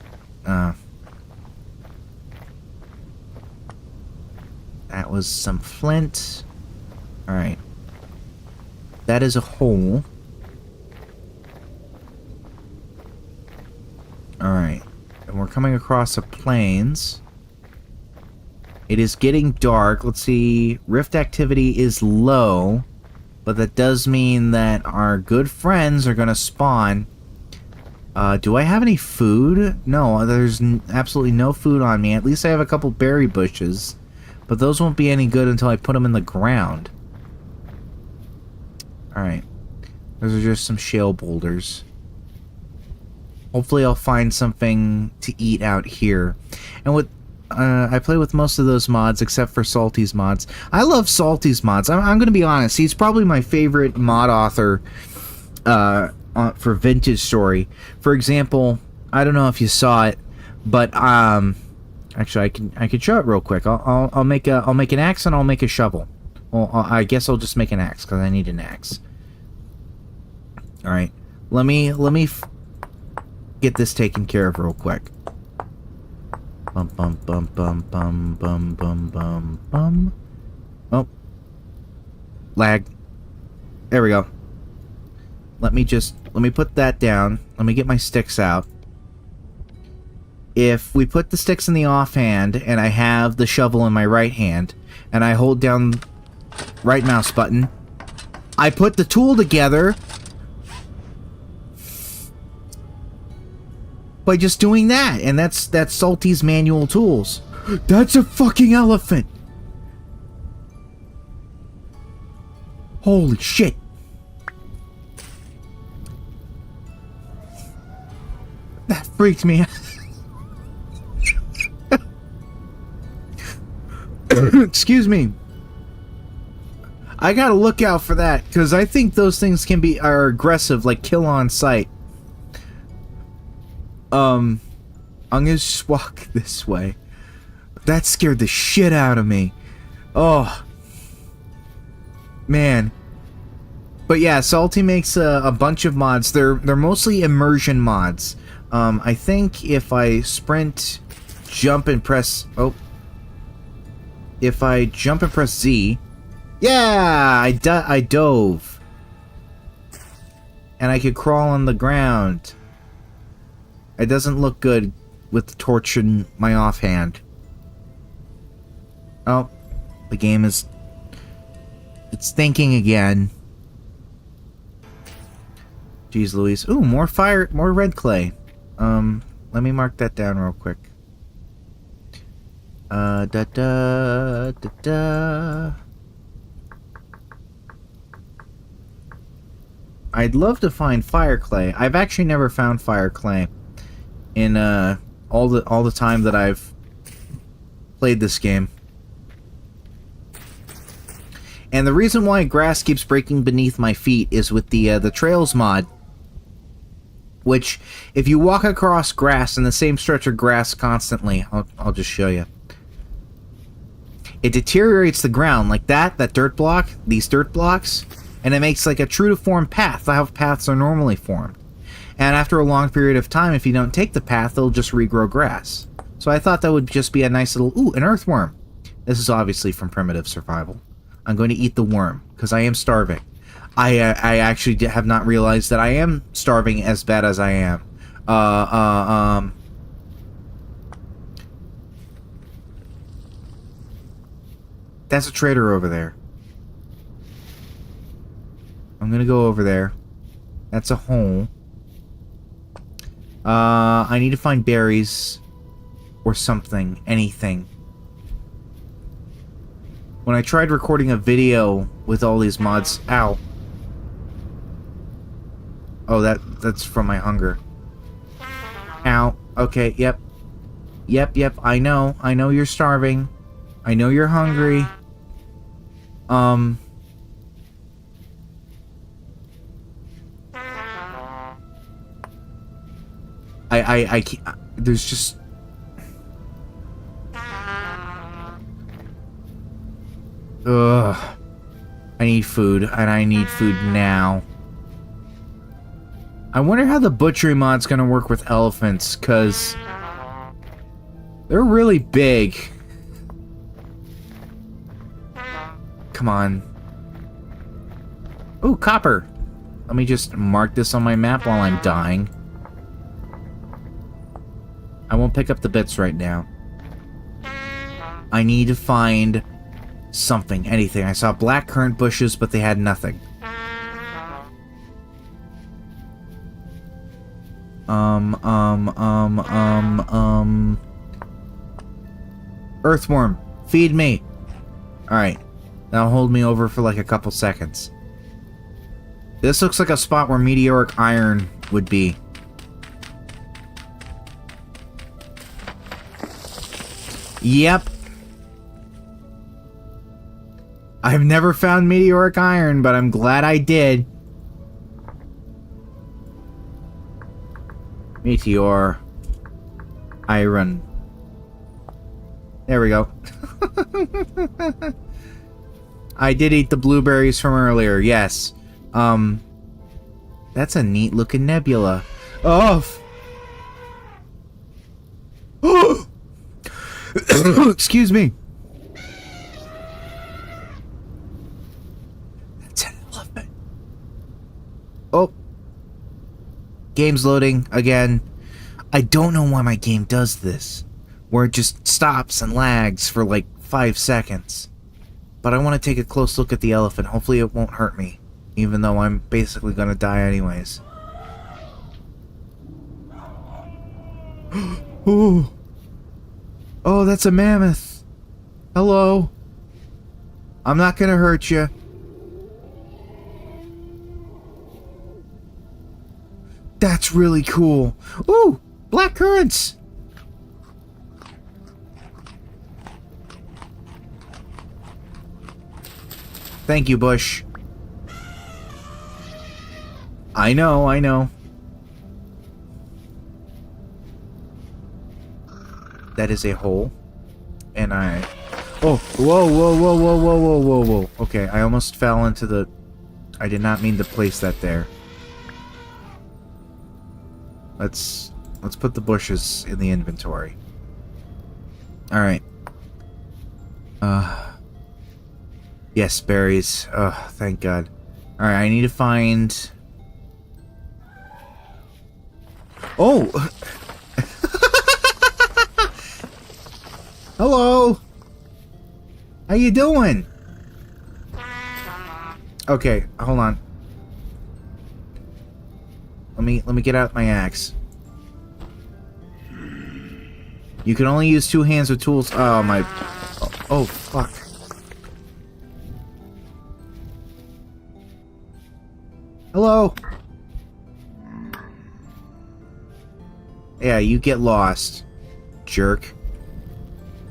that was some flint. Alright. That is a hole. Alright. And we're coming across the plains. It is getting dark. Let's see. Rift activity is low. But that does mean that our good friends are going to spawn. Do I have any food? No, there's absolutely no food on me. At least I have a couple berry bushes. But those won't be any good until I put them in the ground. Alright. Those are just some shale boulders. Hopefully I'll find something to eat out here. And with I play with most of those mods except for Salty's mods. I love Salty's mods. I'm going to be honest. He's probably my favorite mod author for Vintage Story. For example, I don't know if you saw it, but actually I can show it real quick. I'll make an axe and I'll make a shovel. Well, I guess I'll just make an axe because I need an axe. All right, let me get this taken care of real quick. Bum bum bum bum bum bum bum bum bum. Oh, lag. There we go. Let me put that down. Let me get my sticks out. If we put the sticks in the offhand and I have the shovel in my right hand and I hold down right mouse button, I put the tool together by just doing that, and that's Salty's manual tools. That's a fucking elephant. Holy shit. That freaked me out. Excuse me. I gotta look out for that, because I think those things are aggressive, like kill on sight. I'm gonna just walk this way. That scared the shit out of me. Oh. Man. But yeah, Salty makes a bunch of mods. They're mostly immersion mods. I think if I sprint, jump, and press... Oh. If I jump and press Z... Yeah! I dove. And I could crawl on the ground. It doesn't look good with the torch in my offhand. Oh. The game is... It's thinking again. Jeez Louise. Ooh, more red clay. Let me mark that down real quick. I'd love to find fire clay. I've actually never found fire clay in all the time that I've played this game. And the reason why grass keeps breaking beneath my feet is with the Trails mod, which, if you walk across grass in the same stretch of grass constantly, I'll just show you. It deteriorates the ground like that dirt block, these dirt blocks, and it makes like a true to form path, how paths are normally formed. And after a long period of time, if you don't take the path, it'll just regrow grass. So I thought that would just be a nice little... Ooh, an earthworm. This is obviously from Primitive Survival. I'm going to eat the worm, because I am starving. I actually have not realized that I am starving as bad as I am. That's a trader over there. I'm gonna go over there. That's a hole. I need to find berries or something, anything. When I tried recording a video with all these mods, ow. Oh, that's from my hunger. Ow. Okay, yep. Yep, I know you're starving. I know you're hungry. I can't, there's just... Ugh. I need food, and I need food now. I wonder how the butchery mod's gonna work with elephants, cause... they're really big. Come on. Ooh, copper. Let me just mark this on my map while I'm dying. I won't pick up the bits right now. I need to find something, anything. I saw blackcurrant bushes, but they had nothing. Earthworm, feed me. Alright. That'll hold me over for like a couple seconds. This looks like a spot where meteoric iron would be. Yep. I've never found meteoric iron, but I'm glad I did. Meteor. Iron. There we go. I did eat the blueberries from earlier, yes. That's a neat looking nebula. Oh! Excuse me. That's an elephant. Oh. Game's loading again. I don't know why my game does this, where it just stops and lags for like 5 seconds. But I want to take a close look at the elephant. Hopefully it won't hurt me, even though I'm basically gonna die anyways. Oh, oh, that's a mammoth. Hello. I'm not gonna hurt you. That's really cool. Ooh, black currants. Thank you, Bush. I know, I know. That is a hole. And I... Oh, whoa, whoa, whoa, whoa, whoa, whoa, whoa, whoa. Okay, I almost fell into the... I did not mean to place that there. Let's put the bushes in the inventory. Alright. Yes, berries. Oh, thank God. Alright, I need to find... Oh! Hello! How you doing? Okay, hold on. Let me get out my axe. You can only use 2 hands with tools. Oh my... Oh, fuck. Hello? Yeah, you get lost, jerk.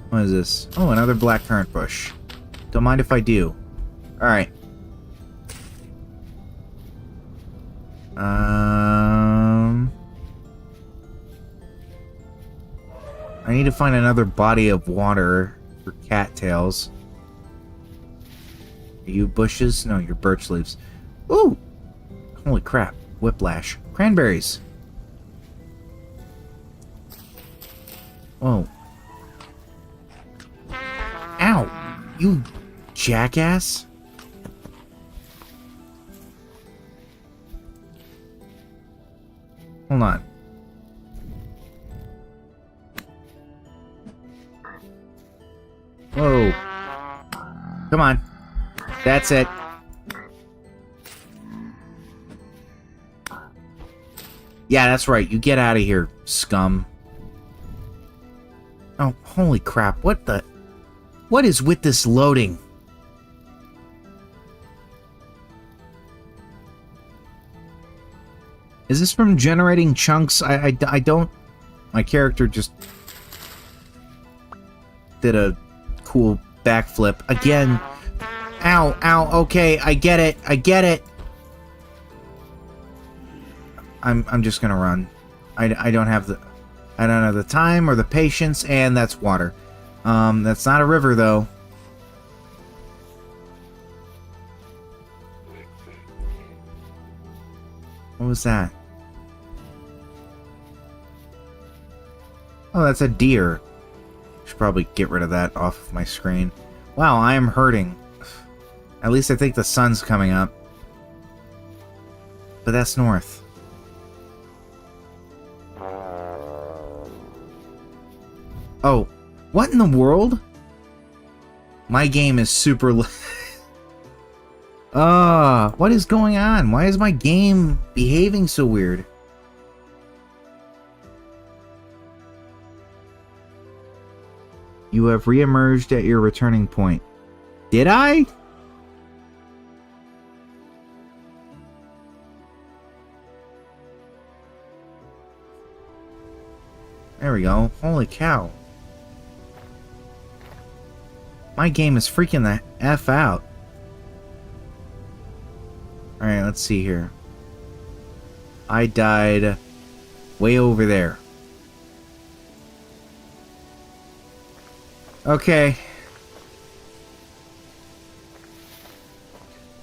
What is this? Oh, another black currant bush. Don't mind if I do. Alright. I need to find another body of water for cattails. Are you bushes? No, you're birch leaves. Ooh! Holy crap. Whiplash. Cranberries. Whoa. Ow! You jackass! Hold on. Whoa. Come on. That's it. Yeah, that's right. You get out of here, scum. Oh, holy crap. What the... What is with this loading? Is this from generating chunks? I don't... My character just... did a cool backflip. Again. Ow, ow, okay, I get it. I get it. I'm just gonna run. I don't have the... I don't have the time or the patience, and that's water. That's not a river, though. What was that? Oh, that's a deer. Should probably get rid of that off of my screen. Wow, I am hurting. At least I think the sun's coming up. But that's north. Oh, what in the world? My game is super... what is going on? Why is my game behaving so weird? You have re-emerged at your returning point. Did I? There we go. Holy cow. My game is freaking the F out. Alright, let's see here. I died way over there. Okay.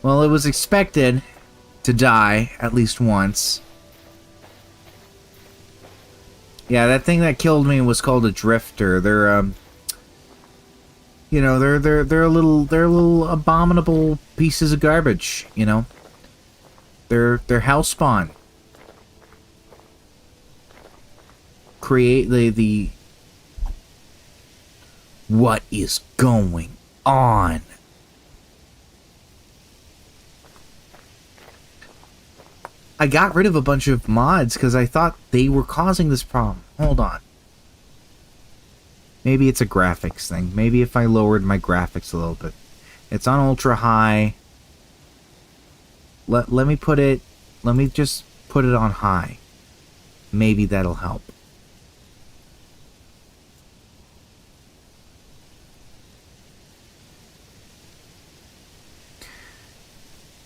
Well, it was expected to die at least once. Yeah, that thing that killed me was called a drifter. They're you know, they're a little abominable pieces of garbage, you know. They're house spawn. Create the what is going on? I got rid of a bunch of mods because I thought they were causing this problem. Hold on. Maybe it's a graphics thing. Maybe if I lowered my graphics a little bit. It's on ultra high. Let me put it... Let me just put it on high. Maybe that'll help.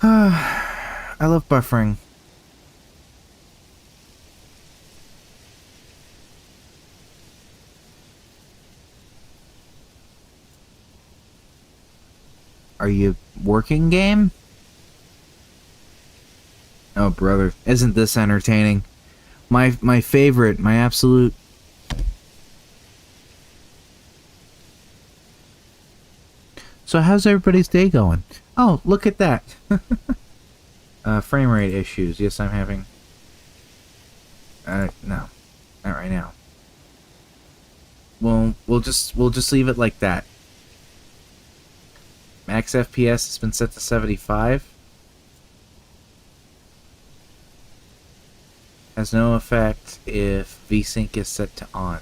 I love buffering. Are you working, game? Oh, brother. Isn't this entertaining? My favorite, my absolute... So how's everybody's day going? Oh, look at that. Frame rate issues. Yes, I'm having... no. Not right now. We'll just leave it like that. Max FPS has been set to 75. Has no effect if VSync is set to on.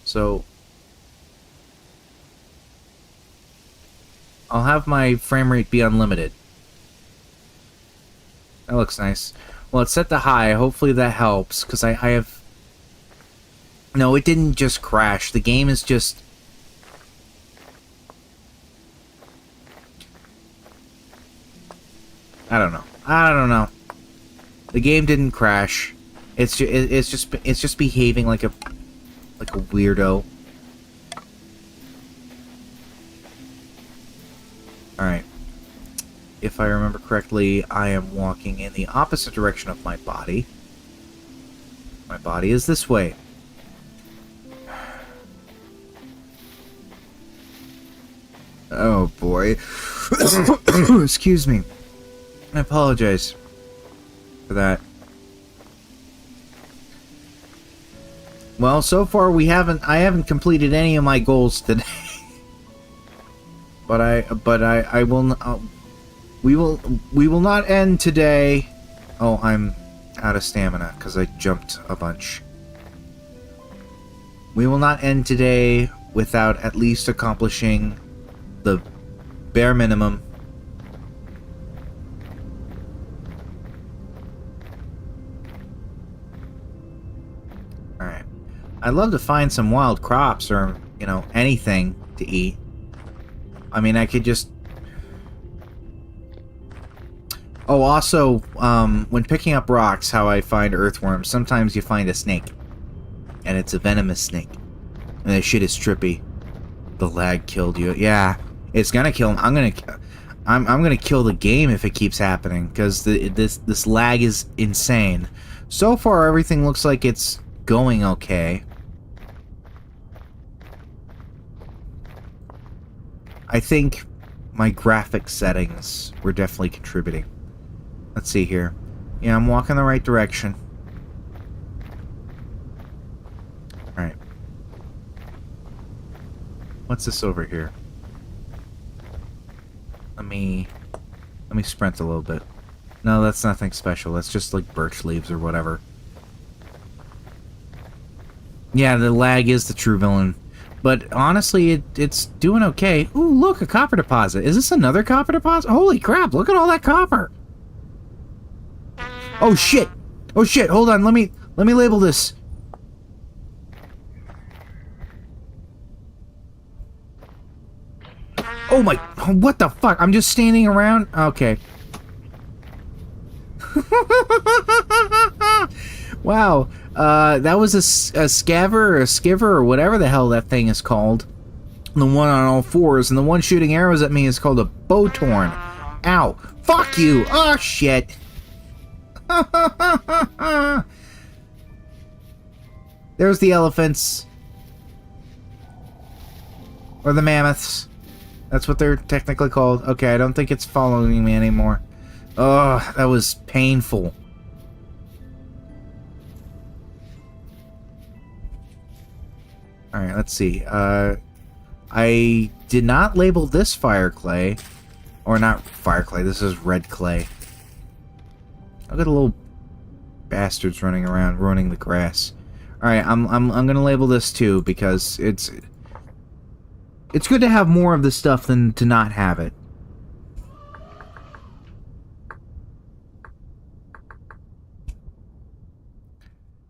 So I'll have my frame rate be unlimited. That looks nice. Well, it's set to high. Hopefully that helps, because I have... No, it didn't just crash. The game is just... I don't know. The game didn't crash. It's just behaving like a weirdo. All right. If I remember correctly, I am walking in the opposite direction of my body. My body is this way. Oh boy. Excuse me. I apologize for that. Well, so far I haven't completed any of my goals today. but I will we will not end today. Oh, I'm out of stamina because I jumped a bunch. We will not end today without at least accomplishing the bare minimum. Alright. I'd love to find some wild crops or, you know, anything to eat. I mean, I could just... Oh, also, when picking up rocks, how I find earthworms, sometimes you find a snake. And it's a venomous snake. And that shit is trippy. The lag killed you. Yeah, it's gonna kill him. I'm gonna kill the game if it keeps happening, because this lag is insane. So far, everything looks like it's going okay. I think my graphic settings were definitely contributing. Let's see here. Yeah, I'm walking the right direction. Alright. What's this over here? Let me sprint a little bit. No, that's nothing special. That's just like birch leaves or whatever. Yeah, the lag is the true villain. But honestly, it's doing okay. Ooh, look, a copper deposit. Is this another copper deposit? Holy crap, look at all that copper. Oh shit. Oh shit, hold on. Let me label this. Oh my... What the fuck? I'm just standing around? Okay. Wow. That was a scaver or a skiver or whatever the hell that thing is called. The one on all fours, and the one shooting arrows at me is called a bowtorn. Ow. Fuck you! Oh, shit! There's the elephants. Or the mammoths. That's what they're technically called. Okay, I don't think it's following me anymore. Oh, that was painful. Alright, let's see. I did not label this fire clay. Or not fire clay, this is red clay. Look at the little bastards running around, ruining the grass. Alright, I'm gonna label this too, because it's good to have more of this stuff than to not have it.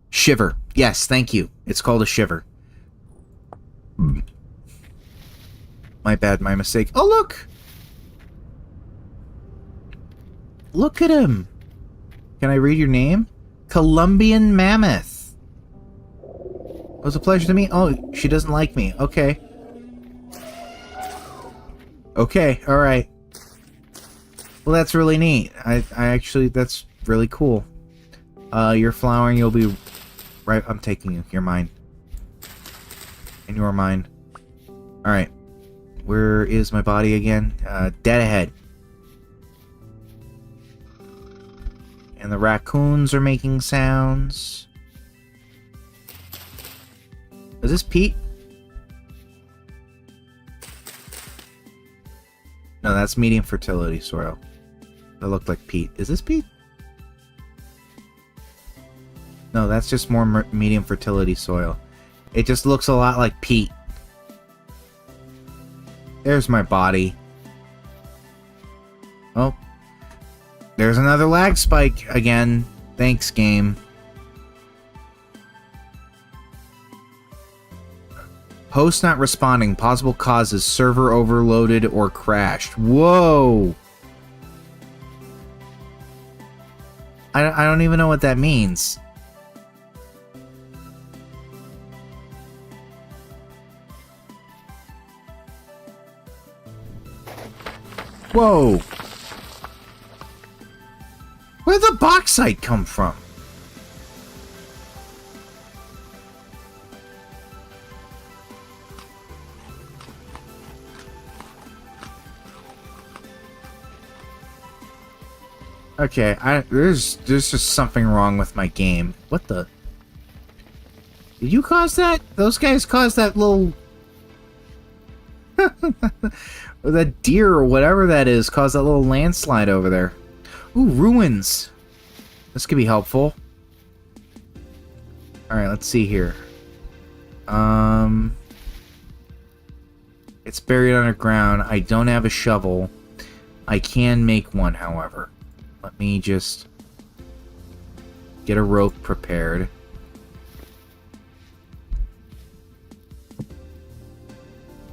Shiver. Yes, thank you. It's called a shiver. My bad, my mistake. Oh, look! Look at him! Can I read your name? Colombian Mammoth. It was a pleasure to meet. Oh, she doesn't like me. Okay. Okay, alright. Well, that's really neat. I actually, that's really cool. You're flowering, you'll be... Right, I'm taking you. You're mine. And you're mine. Alright. Where is my body again? Dead ahead. And the raccoons are making sounds. Is this Pete? No, that's medium fertility soil. That looked like Pete. Is this Pete? No, that's just more medium fertility soil. It just looks a lot like Pete. There's my body. Oh. There's another lag spike again. Thanks, game. Host not responding. Possible causes: server overloaded or crashed. Whoa! I don't even know what that means. Whoa! Where'd the bauxite come from? Okay, there's just something wrong with my game. What the? Did you cause that? Those guys caused that little... that deer or whatever that is caused that little landslide over there. Ooh, ruins. This could be helpful. Alright, let's see here. It's buried underground. I don't have a shovel. I can make one, however. Let me just get a rope prepared.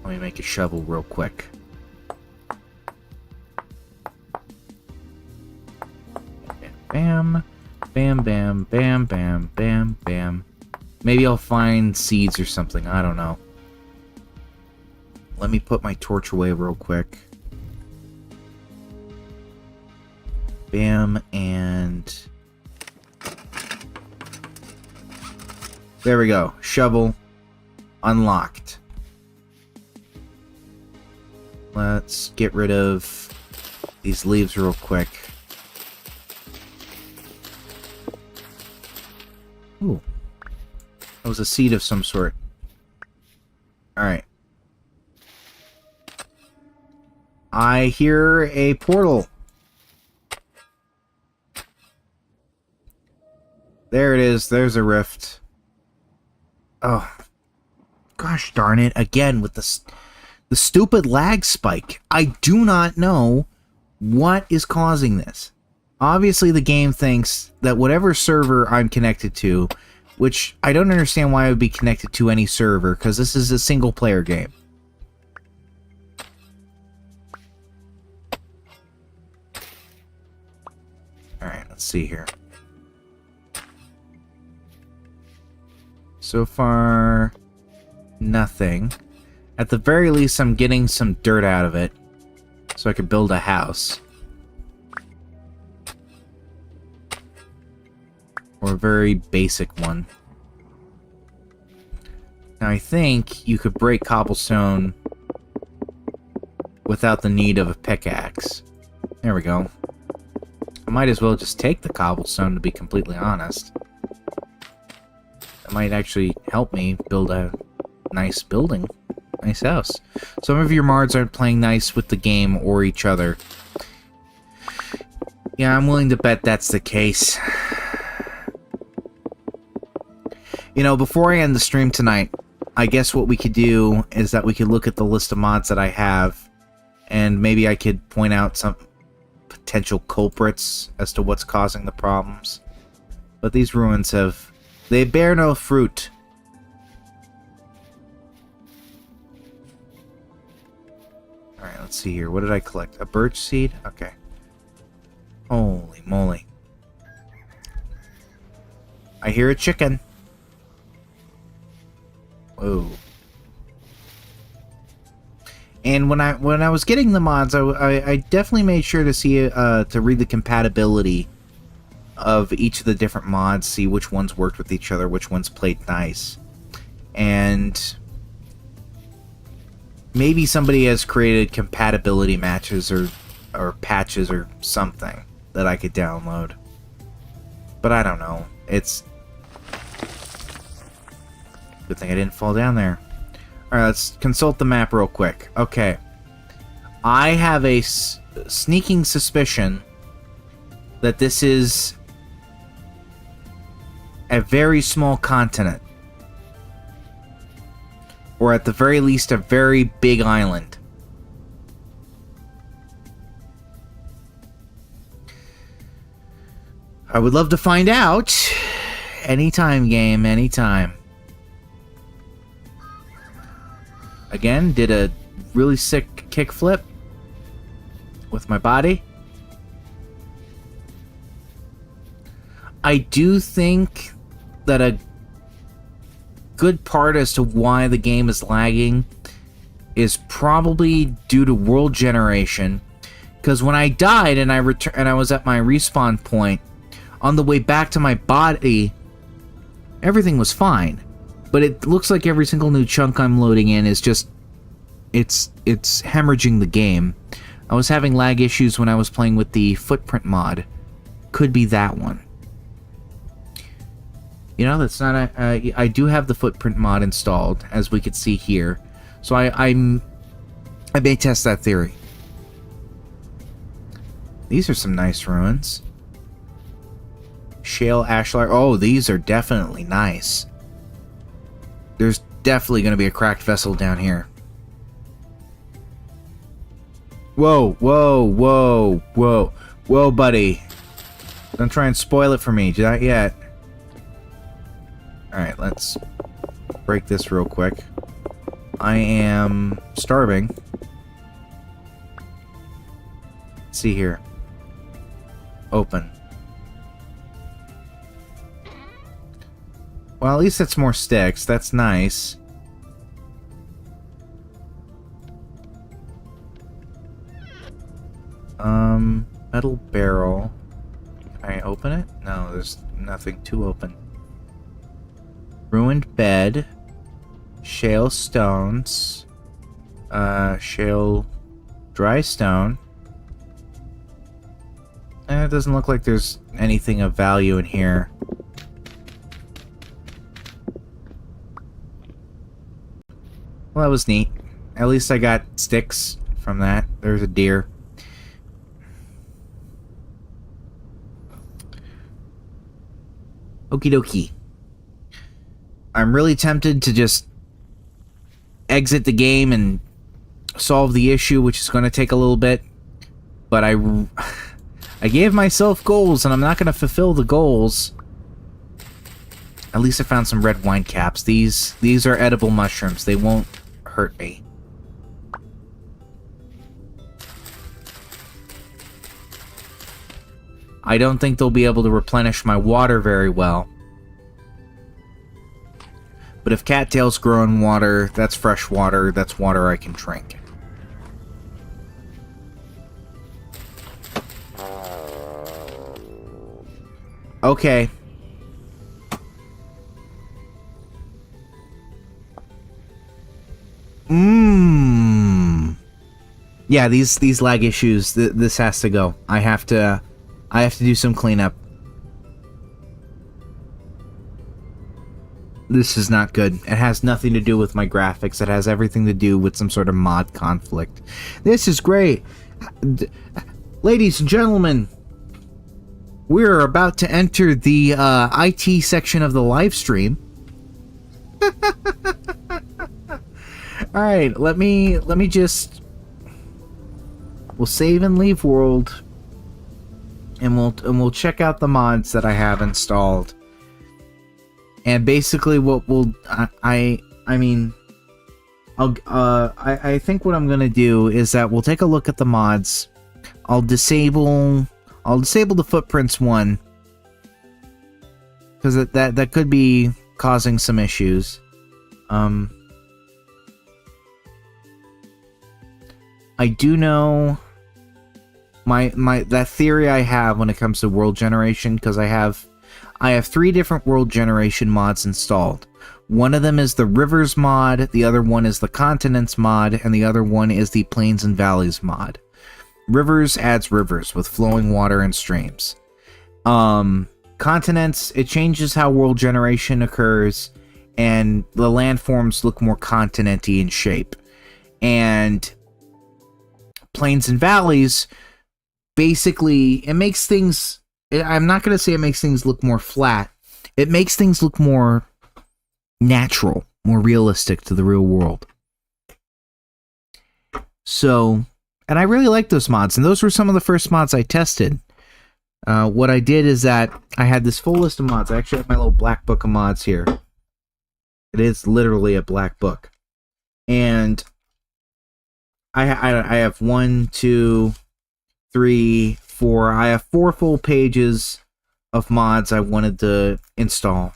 Let me make a shovel real quick. Bam, bam, bam, bam, bam, bam, bam. Maybe I'll find seeds or something. I don't know. Let me put my torch away real quick. Bam, and... there we go. Shovel. Unlocked. Let's get rid of these leaves real quick. Ooh. That was a seed of some sort. Alright. I hear a portal. There it is. There's a rift. Oh. Gosh darn it. Again with the stupid lag spike. I do not know what is causing this. Obviously the game thinks that whatever server I'm connected to, which I don't understand why I would be connected to any server, because this is a single player game. see here. So far, nothing. At the very least, I'm getting some dirt out of it, so I could build a house. Or a very basic one. Now, I think you could break cobblestone without the need of a pickaxe. There we go. I might as well just take the cobblestone, to be completely honest. That might actually help me build a nice building. Nice house. Some of your mods aren't playing nice with the game or each other. Yeah, I'm willing to bet that's the case. You know, before I end the stream tonight, I guess what we could do is that we could look at the list of mods that I have, and maybe I could point out some potential culprits as to what's causing the problems. But these ruins they bear no fruit. Alright, let's see here. What did I collect? A birch seed? Okay. Holy moly. I hear a chicken. Whoa. And when I was getting the mods, I definitely made sure to see to read the compatibility of each of the different mods, see which ones worked with each other, which ones played nice. And maybe somebody has created compatibility matches or patches or something that I could download. But I don't know. It's good thing I didn't fall down there. Alright, let's consult the map real quick. Okay. I have a sneaking suspicion that this is a very small continent. Or at the very least, a very big island. I would love to find out. Anytime, game, anytime. Again, did a really sick kickflip with my body. I do think that a good part as to why the game is lagging is probably due to world generation. Because when I died and I was at my respawn point, on the way back to my body, everything was fine. But it looks like every single new chunk I'm loading in is just... It's hemorrhaging the game. I was having lag issues when I was playing with the footprint mod. Could be that one. You know, that's not a... I do have the footprint mod installed, as we could see here. So I may test that theory. These are some nice ruins. Shale ashlar. Oh, these are definitely nice. There's definitely going to be a cracked vessel down here. Whoa, whoa, whoa, whoa. Whoa, buddy. Don't try and spoil it for me. Not yet. Alright, let's break this real quick. I am starving. Let's see here. Open. Well, at least that's more sticks. That's nice. Metal barrel. Can I open it? No, there's nothing to open. Ruined bed. Shale stones. Shale dry stone. It doesn't look like there's anything of value in here. Well, that was neat. At least I got sticks from that. There's a deer. Okie dokie. I'm really tempted to just exit the game and solve the issue, which is going to take a little bit. But I gave myself goals, and I'm not going to fulfill the goals. At least I found some red wine caps. These are edible mushrooms. They won't hurt me. I don't think they'll be able to replenish my water very well. But if cattails grow in water, that's fresh water. That's water I can drink. Okay. Yeah, these lag issues. This has to go. I have to do some cleanup. This is not good. It has nothing to do with my graphics. It has everything to do with some sort of mod conflict. This is great. Ladies and gentlemen, we're about to enter the IT section of the live stream. All right, let me just we'll save and leave world, and we'll check out the mods that I have installed. And basically, what we'll I think what I'm gonna do is that we'll take a look at the mods. I'll disable the footprints one, because that could be causing some issues. I do know that theory I have when it comes to world generation, because I have 3 different world generation mods installed. One of them is the rivers mod, the other one is the continents mod, and the other one is the plains and valleys mod. Rivers adds rivers with flowing water and streams. Continents, it changes how world generation occurs, and the landforms look more continent-y in shape. And plains and valleys, basically, it makes things... I'm not going to say it makes things look more flat. It makes things look more natural, more realistic to the real world. So, and I really like those mods, and those were some of the first mods I tested. What I did is that I had this full list of mods. I actually have my little black book of mods here. It is literally a black book. And I have 1, 2, 3, 4. I have 4 full pages of mods I wanted to install.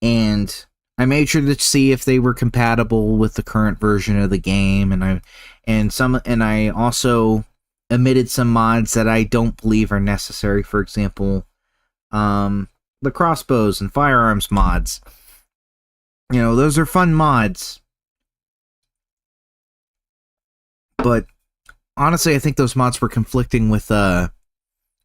And I made sure to see if they were compatible with the current version of the game, and I also omitted some mods that I don't believe are necessary. For example, the crossbows and firearms mods. You know, those are fun mods. But honestly, I think those mods were conflicting with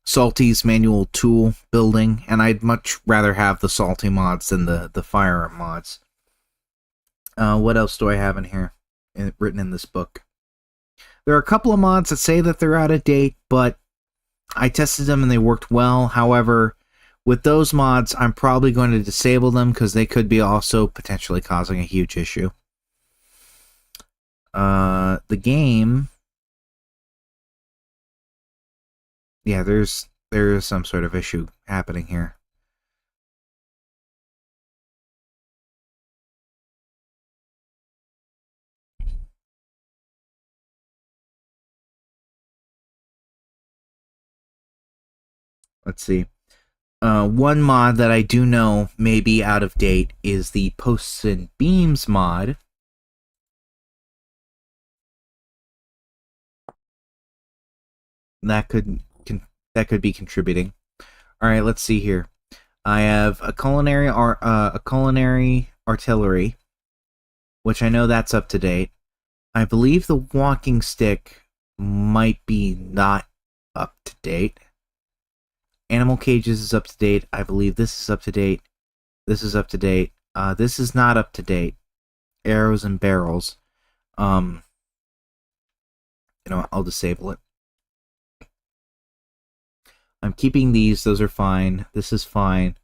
Salty's manual tool building, and I'd much rather have the Salty mods than the firearm mods. What else do I have in here written in this book? There are a couple of mods that say that they're out of date, but I tested them and they worked well. However, with those mods, I'm probably going to disable them because they could be also potentially causing a huge issue. The game... Yeah, there is some sort of issue happening here. Let's see. One mod that I do know may be out of date is the Posts and Beams mod. That could be contributing. All right, let's see here. I have a culinary artillery, which I know that's up to date. I believe the walking stick might be not up to date. Animal cages is up to date. I believe this is up to date. This is up to date. This is not up to date. Arrows and barrels. You know, I'll disable it. I'm keeping these. Those are fine. This is fine.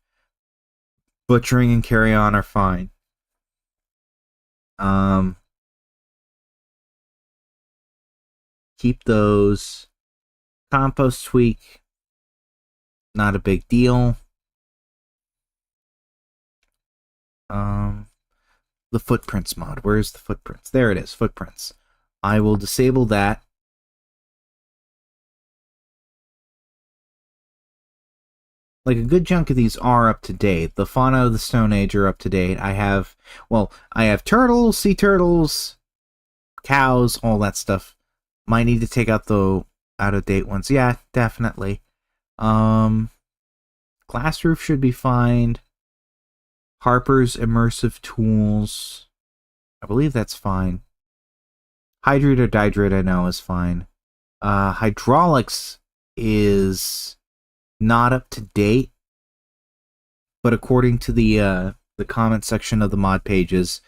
Butchering and carry on are fine. Keep those. Compost tweak. Not a big deal. The footprints mod. Where's the footprints? There it is. Footprints. I will disable that. like a good chunk of these are up to date. The fauna of the Stone Age are up to date. I have turtles, sea turtles, cows, all that stuff. Might need to take out the out of date ones. Yeah, definitely. Glass roof should be fine. Harper's immersive tools. I believe that's fine. Hydrate or dihydrate I know is fine. Hydraulics is not up to date, but according to the comment section of the mod pages,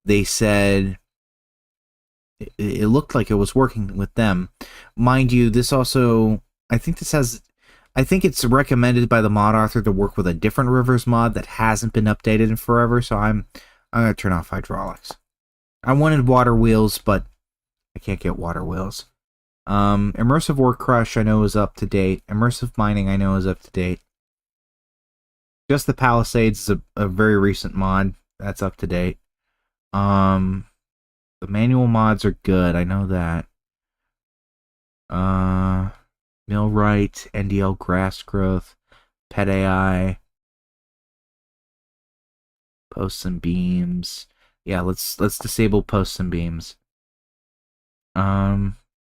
they said it looked like it was working with them. Mind you, this also, I think it's recommended by the mod author to work with a different rivers mod that hasn't been updated in forever, so I'm gonna turn off hydraulics. I wanted water wheels, but I can't get water wheels. Immersive Ore Crush I know is up to date. Immersive Mining I know is up to date. Just the Palisades is a very recent mod. That's up to date. The manual mods are good, I know that. Millwright, NDL Grass Growth, Pet AI, Posts and Beams. Yeah, let's disable Posts and Beams.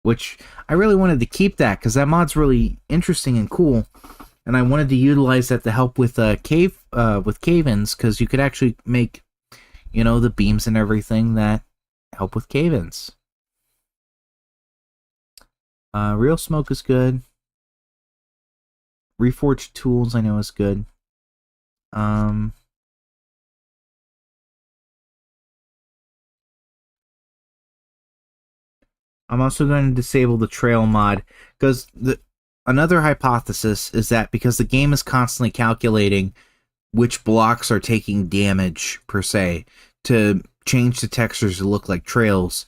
Which I really wanted to keep that because that mod's really interesting and cool, and I wanted to utilize that to help with cave-ins, because you could actually make, the beams and everything that help with cave-ins. Real Smoke is good. Reforged Tools I know is good. I'm also going to disable the trail mod, because another hypothesis is that because the game is constantly calculating which blocks are taking damage, per se, to change the textures to look like trails,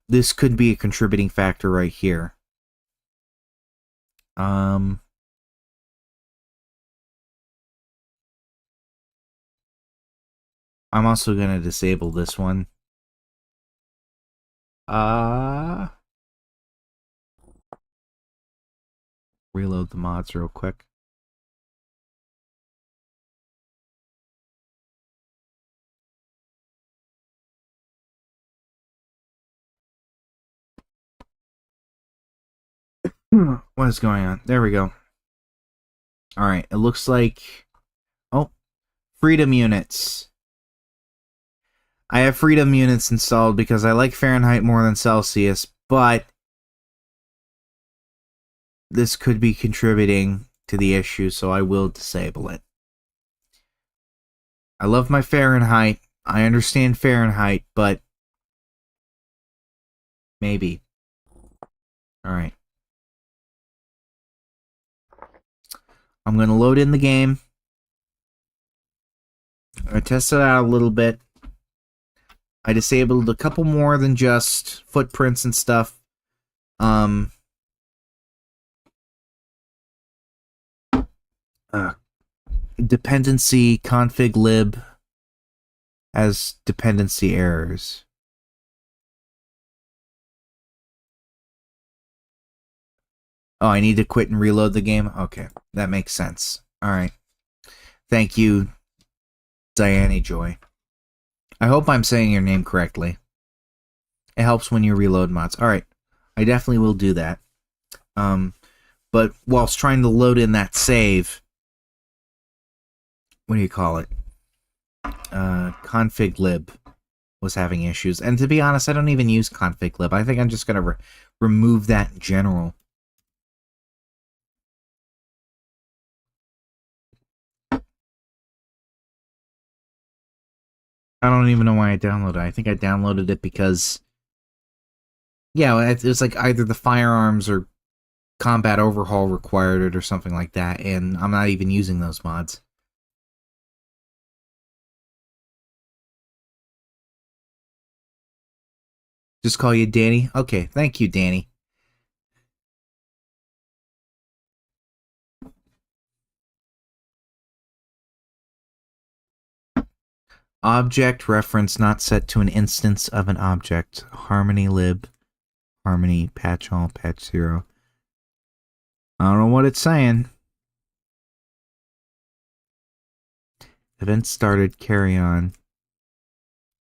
this could be a contributing factor right here. I'm also going to disable this one. Reload the mods real quick. What is going on? There we go. Alright, it looks like... Oh, freedom units. I have freedom units installed because I like Fahrenheit more than Celsius, but this could be contributing to the issue, so I will disable it. I love my Fahrenheit. I understand Fahrenheit, but maybe. Alright. I'm going to load in the game. I'm going to test it out a little bit. I disabled a couple more than just footprints and stuff. Dependency config lib has dependency errors. Oh, I need to quit and reload the game? Okay, that makes sense. Alright. Thank you, Diane Joy. I hope I'm saying your name correctly. It helps when you reload mods. Alright, I definitely will do that. But whilst trying to load in that save, what do you call it? Config lib was having issues. And to be honest, I don't even use config lib. I think I'm just going to remove that in general. I don't even know why I downloaded it. I think I downloaded it because... Yeah, it was like either the firearms or combat overhaul required it or something like that, and I'm not even using those mods. Just call you Danny? Okay, thank you, Danny. Object reference not set to an instance of an object. Harmony lib. Harmony patch all, patch 0. I don't know what it's saying. Event started, carry on.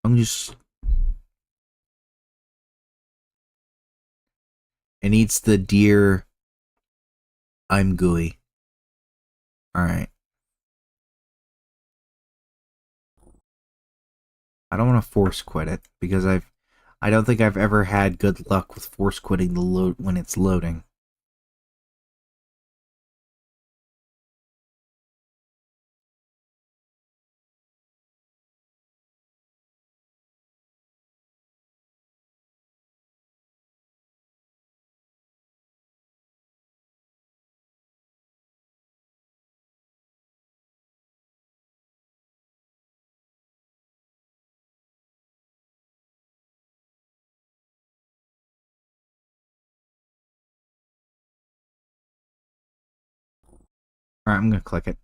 I'm just... It needs the dear... I'm gooey. Alright. I don't want to force quit it, because I don't think I've ever had good luck with force quitting the load when it's loading. Alright, I'm gonna click it.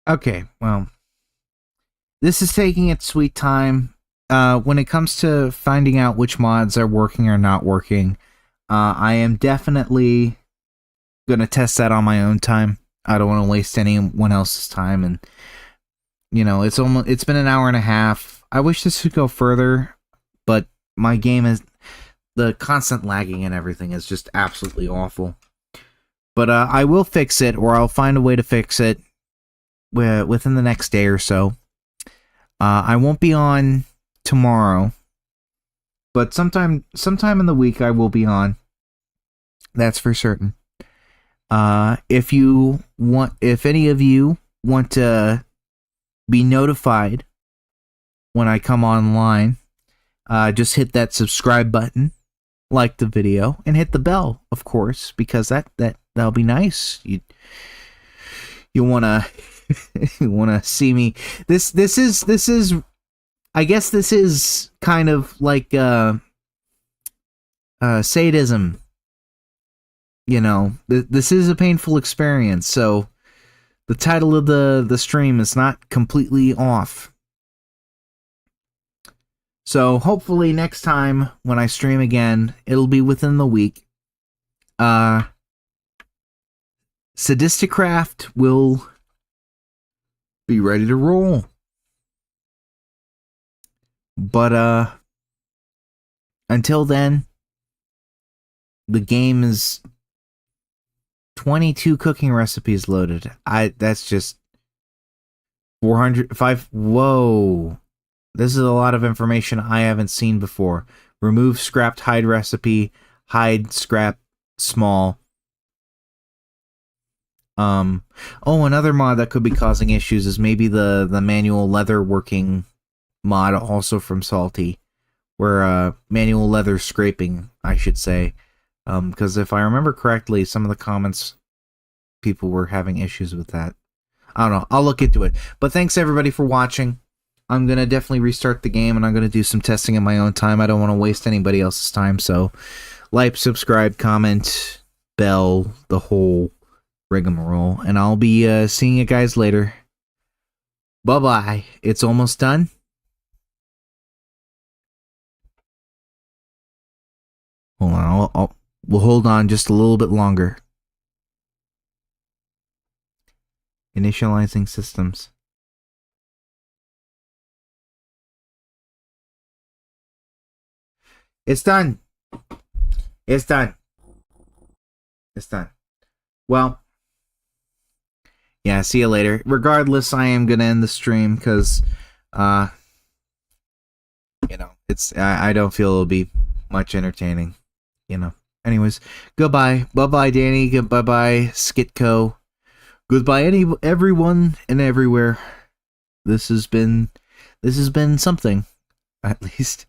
Okay, well, this is taking its sweet time. When it comes to finding out which mods are working or not working, I am definitely gonna test that on my own time. I don't want to waste anyone else's time, and it's been an hour and a half. I wish this could go further, but my game is the constant lagging and everything is just absolutely awful. But I will fix it, or I'll find a way to fix it within the next day or so. I won't be on tomorrow, but sometime in the week I will be on. That's for certain. If any of you want to be notified when I come online, just hit that subscribe button, like the video, and hit the bell, of course, because that'll be nice. You wanna you wanna see me. This is I guess this is kind of like sadism. This is a painful experience, so the title of the stream is not completely off. So hopefully next time when I stream again, it'll be within the week. SadistiCraft will be ready to roll. But until then, the game is 22 cooking recipes loaded. That's just 405. Whoa. This is a lot of information I haven't seen before. Remove scrapped hide recipe, hide scrap small. Another mod that could be causing issues is maybe the manual leather working mod, also from Salty, where manual leather scraping, I should say. Because if I remember correctly, some of the comments, people were having issues with that. I don't know. I'll look into it. But thanks everybody for watching. I'm going to definitely restart the game, and I'm going to do some testing in my own time. I don't want to waste anybody else's time, so like, subscribe, comment, bell, the whole rigmarole, and I'll be seeing you guys later. Bye-bye. It's almost done. Hold on, we'll hold on just a little bit longer. Initializing systems. It's done. It's done. It's done. Well, yeah, see you later. Regardless, I am gonna end the stream because, I don't feel it'll be much entertaining, Anyways, goodbye. Bye-bye, Danny. Bye-bye, Skitco. Goodbye, everyone and everywhere. This has been something, at least.